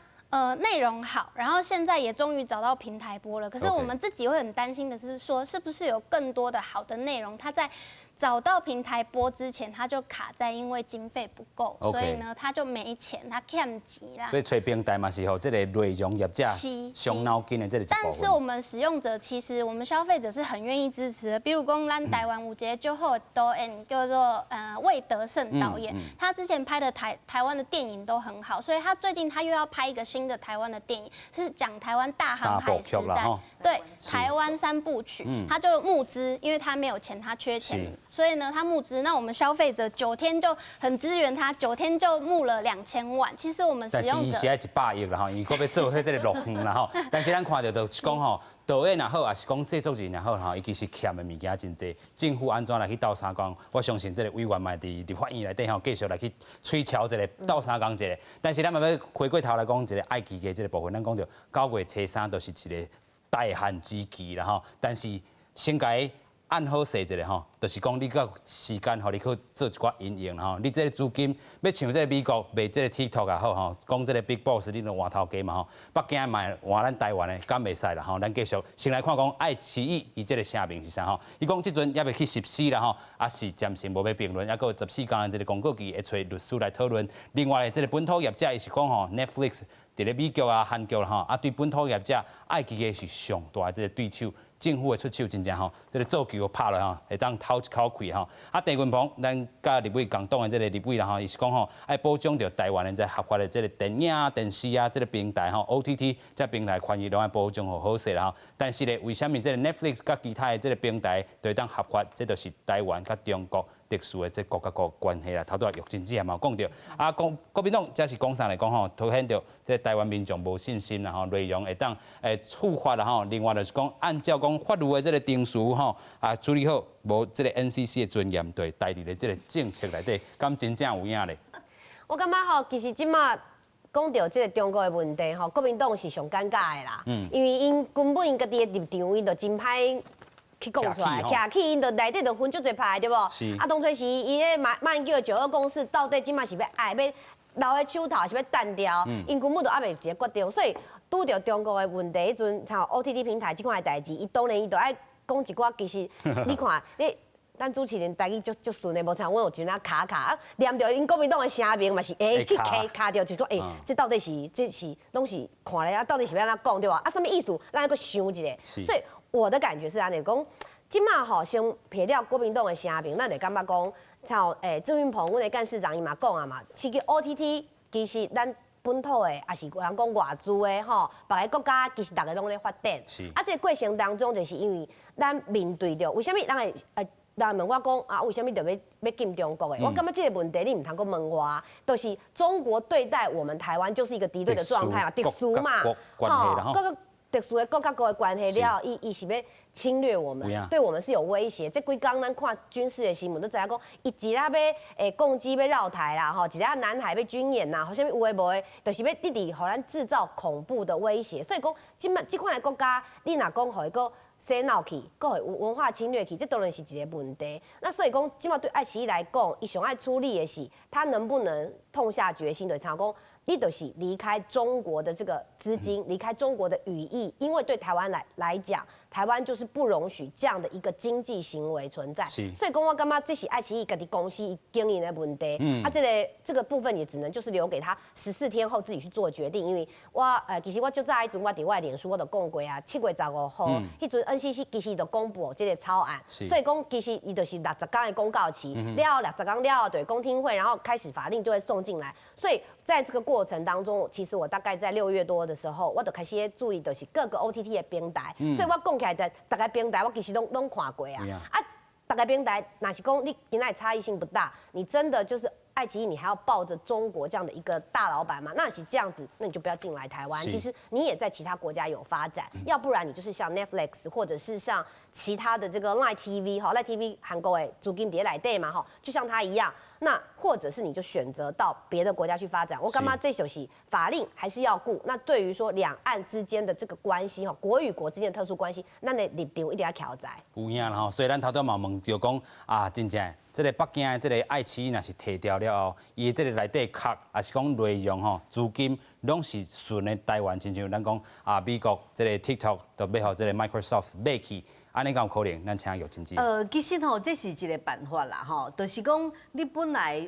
内容好，然后现在也终于找到平台播了。可是我们自己会很担心的是说，是不是有更多的好的内容，它在找到平台播之前，它就卡在因为经费不够，所以呢，它就没钱，它欠钱啦。所以找平台嘛是吼，这个内容业者伤脑筋的这个一部分。但是我们使用者其实我们消费者是很愿意支持的。比如讲，咱台湾有一个就好的导演叫做魏德胜导演，他之前拍的台湾的电影都很好，所以他最近他又要拍一个新的台湾的电影，是讲台湾大航海时代，对，台湾3部曲，他就募资，因为他没有钱，他缺钱。所以呢，他募资，那我们消费者9天就很支援他，9天就募了2000万。其实我们使用者，但是伊是爱100亿啦吼，伊搁要做迄个录影啦吼。但是咱看到就是讲吼，导演也好，也是讲制作人也好吼，伊其实欠的物件真济。政府安怎来去斗相共？我相信这个委员嘛伫法院内底吼，继续来去推敲这个斗相共这个。但是咱嘛要回过头来讲，这个爱奇艺这个部分，咱讲到9月初3都是一个大限之期啦吼。但是先该按好势一下吼，就是讲你个时间吼，你去做一寡运用吼。你这个资金要像这个美国卖这个 TikTok 也好吼，讲这个 Big Boss 你著换头家嘛吼，北京卖换咱台湾的，敢袂使啦吼。咱继续先来看讲爱奇艺伊这个声明是啥吼？伊讲即阵也未去实施啦吼，也是暂时无要评论，还佫有14天的这个公告期会找律师来讨论。另外这个本土业者伊是讲吼 Netflix 伫咧美国啊、韩国啦吼，对本土业者爱奇艺是上大的这个对手。政府的出手真正吼，这个造球拍落吼，会当透一口气吼。郑云鹏，咱甲立委共党的这个立委啦吼，伊是讲吼，爱保障着台湾的这合法的这个电影、电视啊，这个平台吼 ，OTT 这平台权益拢爱保障好势啦吼。但是咧，为什么这个 Netflix 甲其他的这个平台对当合法？这就是台湾甲中国特殊的这国家国关系啦。头拄啊，玉珍姐也嘛有讲到，国民党这是讲上来讲吼，凸显着这台湾民众无信心啦吼，内容会当触发啦吼。另外就是讲，按照讲法律的这个定数吼，处理好，无这个 NCC 的尊严对代理的这个政策内底，敢真正有影咧？我感觉吼，其实即马讲到这个中国的问题吼，国民党是上尴尬的啦，因为因根本因家己的立场，因就真歹去讲出来，徛起因就内底就分足侪派，对无？是。当初是伊咧马英九的9·2共识，到底即马是要爱要留在手头，是要单调？因根本就还袂一个决定，所以拄着中国的问题，迄阵像 OTT 平台即款的代志，伊当然伊就爱讲一寡，其实你看你。咱主持人台语足顺的，无像阮有阵啊卡，念着因国民党的声明嘛是去卡着，就讲这到底是拢是看咧啊，到底是要安怎讲对吧？什么意思？咱要搁想一下。所以我的感觉是安尼讲，即马吼先撇掉国民党的声明，咱就感觉讲，像郑运鹏阮的干事长伊嘛讲啊嘛，其实 OTT 其实咱本土的，也是人讲外资的吼，别个国家其实大家拢咧发展。这个过程当中，就是因为咱面对着为什么咱会人问我讲啊，为什么就要禁中国的？我感觉这个问题你唔通讲问我，就是中国对待我们台湾就是一个敌对的状态嘛，特殊嘛，各个特殊的国家国的关系了，伊是要侵略我们，对我们是有威胁。这几天咱看军事的新闻都知影讲，伊一下要攻击要绕台啦，吼，一下南海要军演啦，好像有诶无诶，就是要直直互咱制造恐怖的威胁。所以讲，即款的国家，你若讲互伊个。洗脑去，搁会有文化侵略去，这当然是一个问题。那所以讲，即马对爱奇艺来讲，伊上爱处理的是，他能不能痛下决心的，像讲，你就是离开中国的这个资金，离开中国的羽翼，因为对台湾来讲，台湾就是不容许这样的一个经济行为存在。所以讲我感觉这是爱奇艺家己公司经营的问题。这个部分也只能就是留给他14天后自己去做决定。因为我其实我就早迄阵我伫我的脸书我就讲过啊，7月15号，迄阵 NCC 其实就公布这个草案，所以讲其实伊就是60天的公告期，了后60天了后对公听会，然后开始法令就会送进来。所以在这个过程当中，其实我大概在6月多的时候，我就开始注意就是各个 OTT 的平台，所以我讲起来的大概平台我其实拢看过啊。大概平台哪是讲你跟那差异性不大，你真的就是爱奇艺，你还要抱着中国这样的一个大老板嘛？那是这样子，那你就不要进来台湾。其实你也在其他国家有发展，要不然你就是像 Netflix 或者是像其他的这个 Line TV 哈，Line TV 韩国诶租金碟来对嘛哈，就像它一样。那或者是你就选择到别的国家去发展。我干嘛这就是法令还是要顾？那对于说两岸之间的这个关系哈，国与国之间的特殊关系，咱的立场一定要调在。有影啦吼，所以咱头拄嘛问着讲啊，真正这个北京的这个爱奇艺若是摕掉了后，伊这个内底壳也是讲内容吼，资金拢是顺的台湾，亲像咱讲啊，美国这个 TikTok 都要互这个 Microsoft 买去。安尼敢有可能？咱请有经济。其实吼，这是一个办法啦，吼，就是讲你本来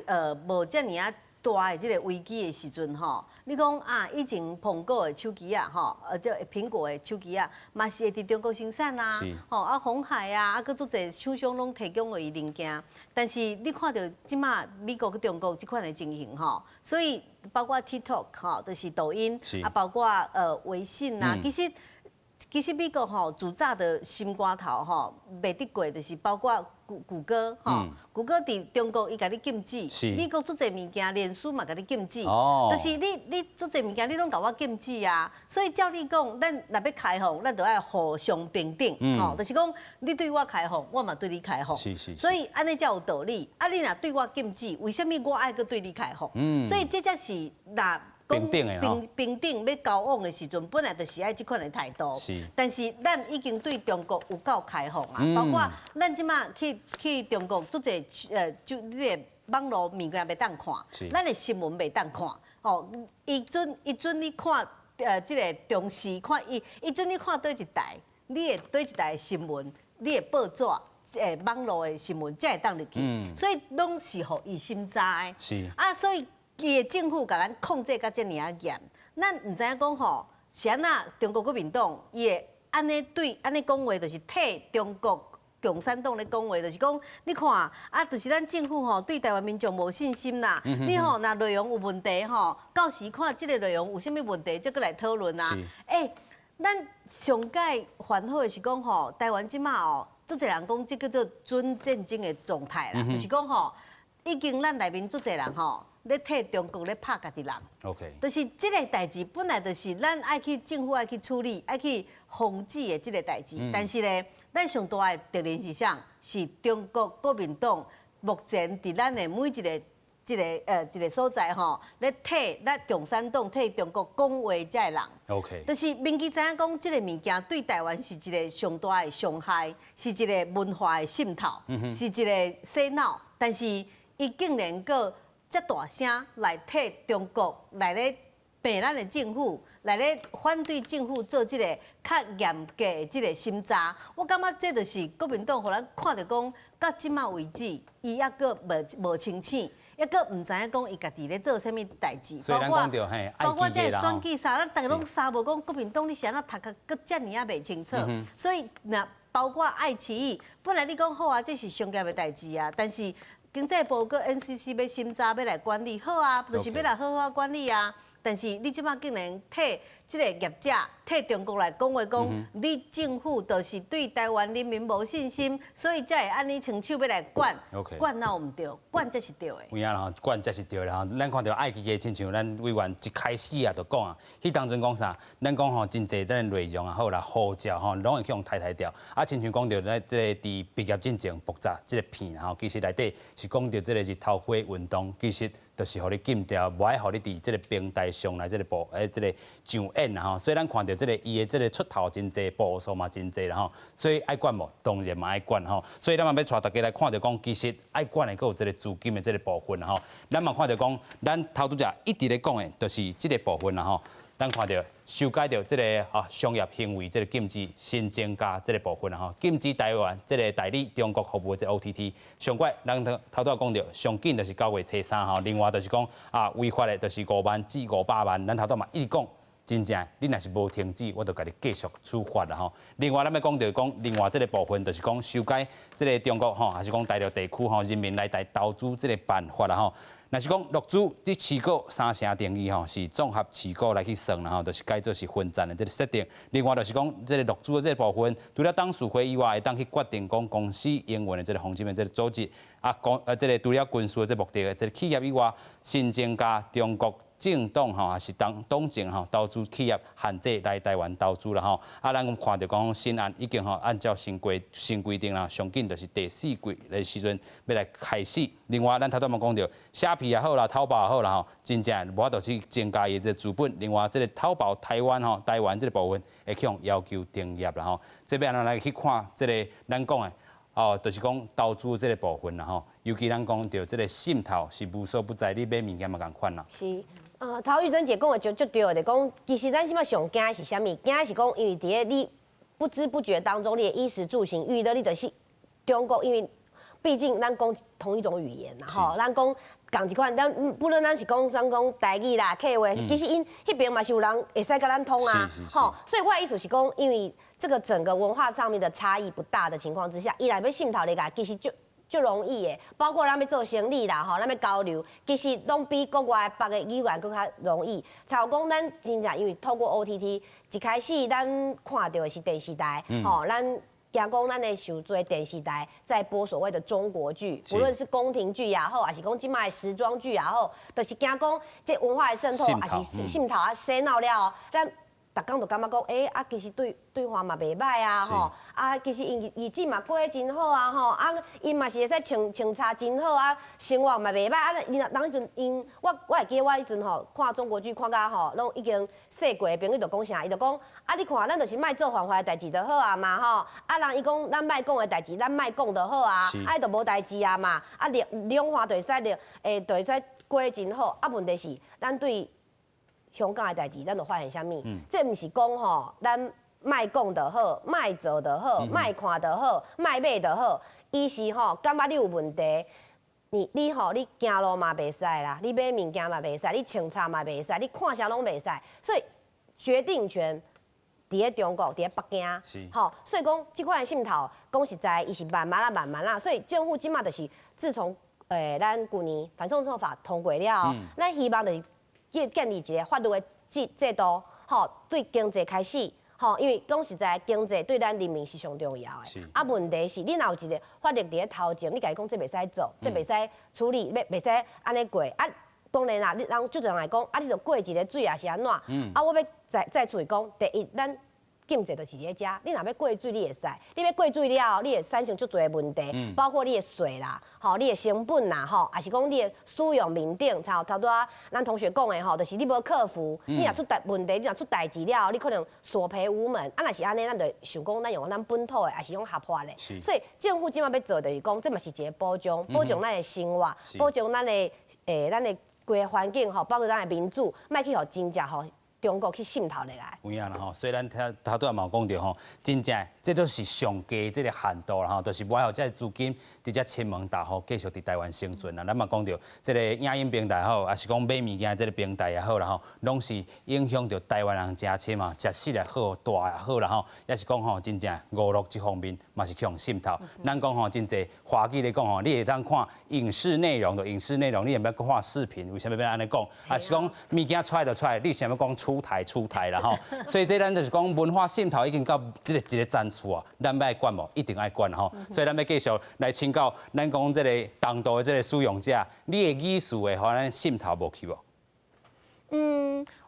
无遮尔啊大的这个危机的时阵吼，你讲啊，以前苹果的手机啊，吼，即苹果的手机啊，嘛是会伫中国生产啊，吼啊，鸿海啊，啊，佮足侪厂商拢提供伊零件，但是你看到即马美国佮中国即款的情形吼，所以包括 TikTok 吼，就是抖音，啊，包括微信啊，其实美国吼自早的心肝头吼袂得过，就是包括谷歌吼，谷歌伫中国伊甲你禁止，美国做侪物件，脸书嘛甲你禁止，就是你做侪物件你拢甲我禁止啊，所以照你讲，咱若要开放，咱就要互相平等，吼，就是讲你对我开放，我嘛对你开放，所以安尼才有道理。啊，你若对我禁止，为什么我爱去对你开放？所以这才是若。平等要交往的时阵，本来就是爱这款的态度。但是咱已经对中国有够开放啊，包括咱即马去中国做者就你个网络物件袂当看，咱的新闻袂当看。哦，伊准你看这个中视看伊准你看对一台，你的对一台新闻，你的报纸。网络的新闻才会当入去，所以拢是互伊心知的。所以。伊的政府甲咱控制甲遮尔啊严，咱唔知影讲吼，是安那中国国民党伊会安尼对安尼讲话，就是替中国共产党咧讲话，就是讲你看啊，就是咱政府吼对台湾民众无信心啦。你吼若内容有问题吼，到时看即个内容有啥物问题，再过来讨论啊。咱上届烦恼的是讲吼，台湾即马哦，足侪人讲即叫做准战争的状态啦，就是讲吼，已经咱内面足侪人吼。咧替中国咧拍家己人 ，OK， 就是这个代志本来就是咱爱去政府爱去处理，爱去防止的这个代志。但是咧，咱上大的敌人是啥？是中国国民党目前伫咱的每一个所在吼，咧替咱共产党替中国讲话这个人 ，OK， 就是民间知影讲这个物件对台湾是一个上大的伤害，是一个文化的渗透，是一个洗脑。但是伊竟然个。遮大声来替中国来咧骂咱的政府，来咧反对政府做即个较严格的即个审查，我感觉这就是国民党，互咱看到讲，到即马为止，伊还阁无清醒，还阁唔知影讲伊家己咧做啥物代志，包括这选举啥，咱大家拢沙无讲国民党你是安怎读甲阁遮尔啊袂清楚，所以那包括爱奇艺，本来你讲好啊，这是商业的代志啊，但是。经济部个 NCC 要审查要来管理，好啊，就是要来好好管理啊。但是你即马竟然替即个业者替中国来讲话，讲你政府就是对台湾人民无信心，所以才会安尼伸手要来管，管哪有唔对？管才是对的。有影啦，管才是对啦。咱看到爱奇艺，亲像咱委员一开始啊就讲啊，迄当阵讲啥？咱讲吼真侪咱内容啊，好啦，呼召吼，拢会去用抬掉。啊，亲像讲到咱即个伫毕业进前爆炸即个片吼，其实内底是讲到即个日头花运动，其实。就是互你禁掉，无爱互你伫即个平台上来即个即个上演啦吼。所以咱看到即个伊的即个出头真济，步数嘛真济啦吼。所以爱管无，当然嘛爱管吼。所以咱嘛要带大家来看到讲，其实爱管的，佫有即个资金的即个部分啦吼。咱嘛看到讲，咱头拄则一直咧讲的，就是即个部分啦吼。咱看到修改到即个商业行为即个禁止新增加即个部分啦吼，禁止台湾即个代理中国服务的即 OTT。上怪咱头拄讲到，上紧就是9月初3吼，另外就是讲违法的就是5万至500万，咱头拄嘛一直讲。真正你若是无停止，我就甲你继续处罚啦吼。另外，咱要讲到讲另外这个部分，就是讲修改这个中国吼，还是讲大陆地区吼人民来台投资这个办法啦吼。若是讲陆主这持股三成定义吼，是综合持股来去算啦吼，就是改做是分散的这个设定。另外就是讲这个陆主的这个部分，除了董事会以外，会当去决定讲公司营运的这个方针的这个组织啊，这个除了军事的这个目的的这个企业以外，新增加中国政党吼，还是党政吼投资企业限制来台湾投资啦吼。啊，咱看到讲新案已经吼按照新规定啦，上紧就是第4季的时阵要来开始。另外，咱头拄嘛讲到，虾皮也好啦，淘宝也好啦吼，真正无法度去增加伊的资本。另外，这个淘宝台湾吼，台湾这个部分会去用要求订业啦吼。这边咱来去看这个咱讲的。哦，就是讲投资这个部分啦吼，尤其咱讲到这个渗透是无所不在，你买物件嘛共款啦。是，陶玉珍姐讲的就对的，讲其实咱现在上惊的是啥物？惊的是讲因为伫个你不知不觉当中，你的衣食住行遇到你就是中国，因为毕竟咱讲同一种语言啦吼，咱讲。共一款，咱不论咱是讲台语啦、客话，其实因迄边嘛是有人会使甲咱通啊，吼，所以我的意思是讲，因为这个整个文化上面的差异不大的情况之下，伊来要渗透嚟个，其实就容易的，包括咱要做生意啦，吼，咱要交流，其实拢比国外别个语言更较容易。才有讲咱真正因为透过 OTT， 一开始咱看到的是电视台，吼，咱。讲讲咱的受做电视台在播所谓的中国剧，不论是宫廷剧也好，还是讲今卖时装剧也好，都是惊讲这文化的渗透，还是渗透啊洗脑了，咱逐工就感觉讲，啊，其实对方嘛袂歹啊，吼，啊，其实日子嘛过得真好啊，吼，啊，因嘛是会使穿插真好啊，生活嘛袂歹啊，人迄阵因，我会记得我迄阵吼看中国剧看到吼，拢已经细过的朋友就讲啥，伊就讲，啊，你看咱就是莫做犯法的代志就好啊嘛，吼，啊，人伊讲咱莫讲的代志，咱莫讲就好啊，啊，就无代志啊嘛，啊，两化就会使就会使过得真好，啊，问题是咱对。香港的代志，咱就发现啥物？这毋是讲吼，咱卖讲就好，卖做就好，卖看就好，卖买就好。伊是吼，感觉你有问题，你吼，你行路嘛袂使啦，你买物件嘛袂使，你穿插嘛袂使，你看啥拢袂使。所以决定权伫咧中国，伫咧北京，吼，所以讲即款的渗透，讲实在，伊是慢慢啦。所以政府即马就是自从咱去年反送中法通过了，咱希望就是。建立一个法律的制度，吼，对经济开始，吼，因为讲实在，经济对咱人民是上重要的。啊，问题是，你若有一个法律伫咧头前，你家己讲这袂使做，这袂使处理，袂使安尼过。啊，当然啦，你人就人来讲，啊，你着过一个水也是安怎？啊，我要再处理讲，第一，咱。经济就是咧遮，你若要过水，你会使；你要过水了，你会产生足多的问题，包括你的税啦，吼，你的成本啦，吼，还是讲你的使用面顶，头拄仔咱同学讲的吼，就是你无克服，你若出问题，你若出代志了，你可能索赔无门。啊，若是安尼，咱就想讲，咱用咱本土的，还是用合法的。所以政府今麦要做就是讲，这嘛是一个保障，保障咱的生活，保障咱的咱的规个环境吼，包括咱的民主，莫去互真正吼。中国去渗透入来，有影啦吼。虽然头拄也嘛有讲到吼，真正这都是上低这个限度啦吼，就是无有这资金直接亲门大户继续伫台湾生存啦。咱嘛讲到这个影音平台好，还是讲买物件这个平台也好啦吼，拢是影响到台湾人真深嘛，食食也好，大也好啦吼，也是讲吼真正娱乐这方面嘛是去用渗透。咱讲吼真济华语来讲吼，你会当看影视内容的影视内容，你也不要看视频，为什么要安尼讲？还是讲物件出来就出来，你想要讲出台啦吼，所以这咱就是讲文化渗透已经到一个层次啊，咱要管无，一定爱管吼。所以咱要继续来请教咱讲这个当道的这个使用者，你的意思会互咱渗透无去无？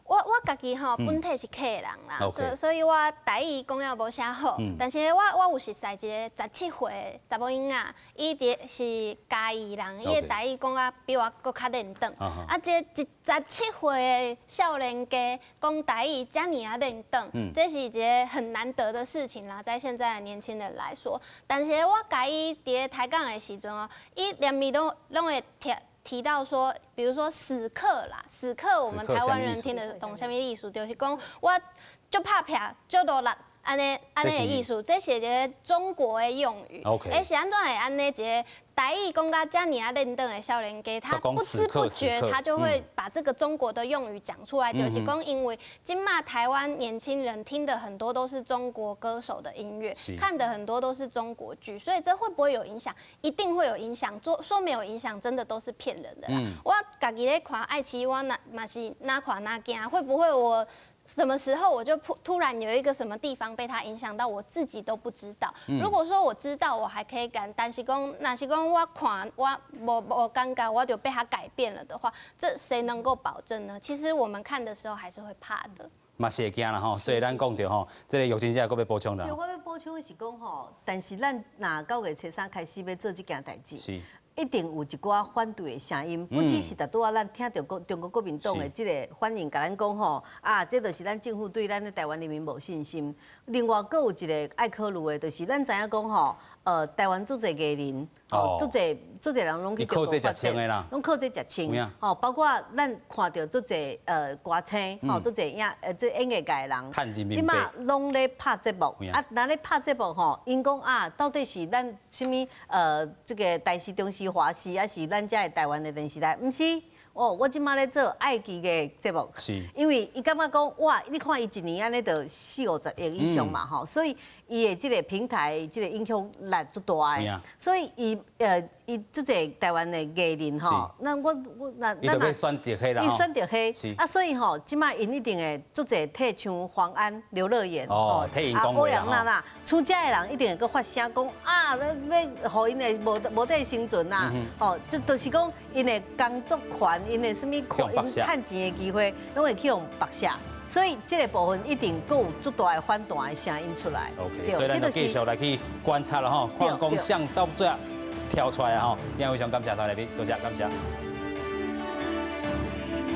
我家己吼本体是客人啦，所以我台语讲了无啥好，但是我有熟识一个17岁的查某囡仔，伊是嘉义人，伊的台语讲啊比我搁较练长。啊，这17岁的少年家讲台语遮尔啊练长，这是一个很难得的事情啦，在现在的年轻人来说。但是我甲伊伫台港的时阵哦，伊连咪拢会提到说，比如说死磕啦，死磕我们台湾人听得懂什么意思？就是讲我就拍片，就多安尼的意思，这是一个中国的用语。OK。是安怎会安尼一个台语讲到这么认真的少年家，他不知不觉他就会把这个中国的用语讲出来，就是讲因为今嘛台湾年轻人听的很多都是中国歌手的音乐，看的很多都是中国剧，所以这会不会有影响？一定会有影响。说没有影响，真的都是骗人的啦。我家己咧看爱奇艺，我嘛是哪看哪惊，会不会我？什么时候我就突然有一个什么地方被他影响到，我自己都不知道。如果说我知道，我还可以改，但是讲，那是讲我看我无尴尬，我就被他改变了的话，这谁能够保证呢？其实我们看的时候还是会怕的。嘛是会惊啦吼，所以咱讲到吼，这个玉珍姐还佫要补充啦。我要补充的是讲吼，但是咱若9月初3开始要做这件代志。是。一定有一寡反对的声音，不只是拄啊，咱听到中国国民党的这个反应，甲咱讲吼，这就是咱政府对咱的台湾人民无信心。另外，佫有一个爱考虑的，就是咱知影讲吼，台湾足侪艺人，足侪人拢去中国发展，拢靠这食青，包括咱看到足侪歌星，足侪这演艺界的人，即马拢咧拍节目，若咧拍节目吼，因讲到底是咱什么这个台视、中视、华视，还是咱遮的台湾的电视台？毋是。我即马咧做爱奇的节目，因为伊感觉讲哇，你看伊一年安尼就40-50亿以上嘛吼，所以伊的这个平台这个影响力足大的，所以伊足侪台湾的艺人吼，那我伊就要选择迄啦，伊选择迄，所以吼，即马因一定会足侪替像黄安、刘乐言替因讲话啦，出家的人一定会搁发声讲要互因的无得生存啦，就是讲因的工作权。因的什么趁钱的机会，拢会去用白下，所以这个部分一定有足大的反弹的声音出来。OK， 所以咱就继续来去观察了吼，看讲向到最后跳出来吼，非常感谢三位来宾，多谢感谢。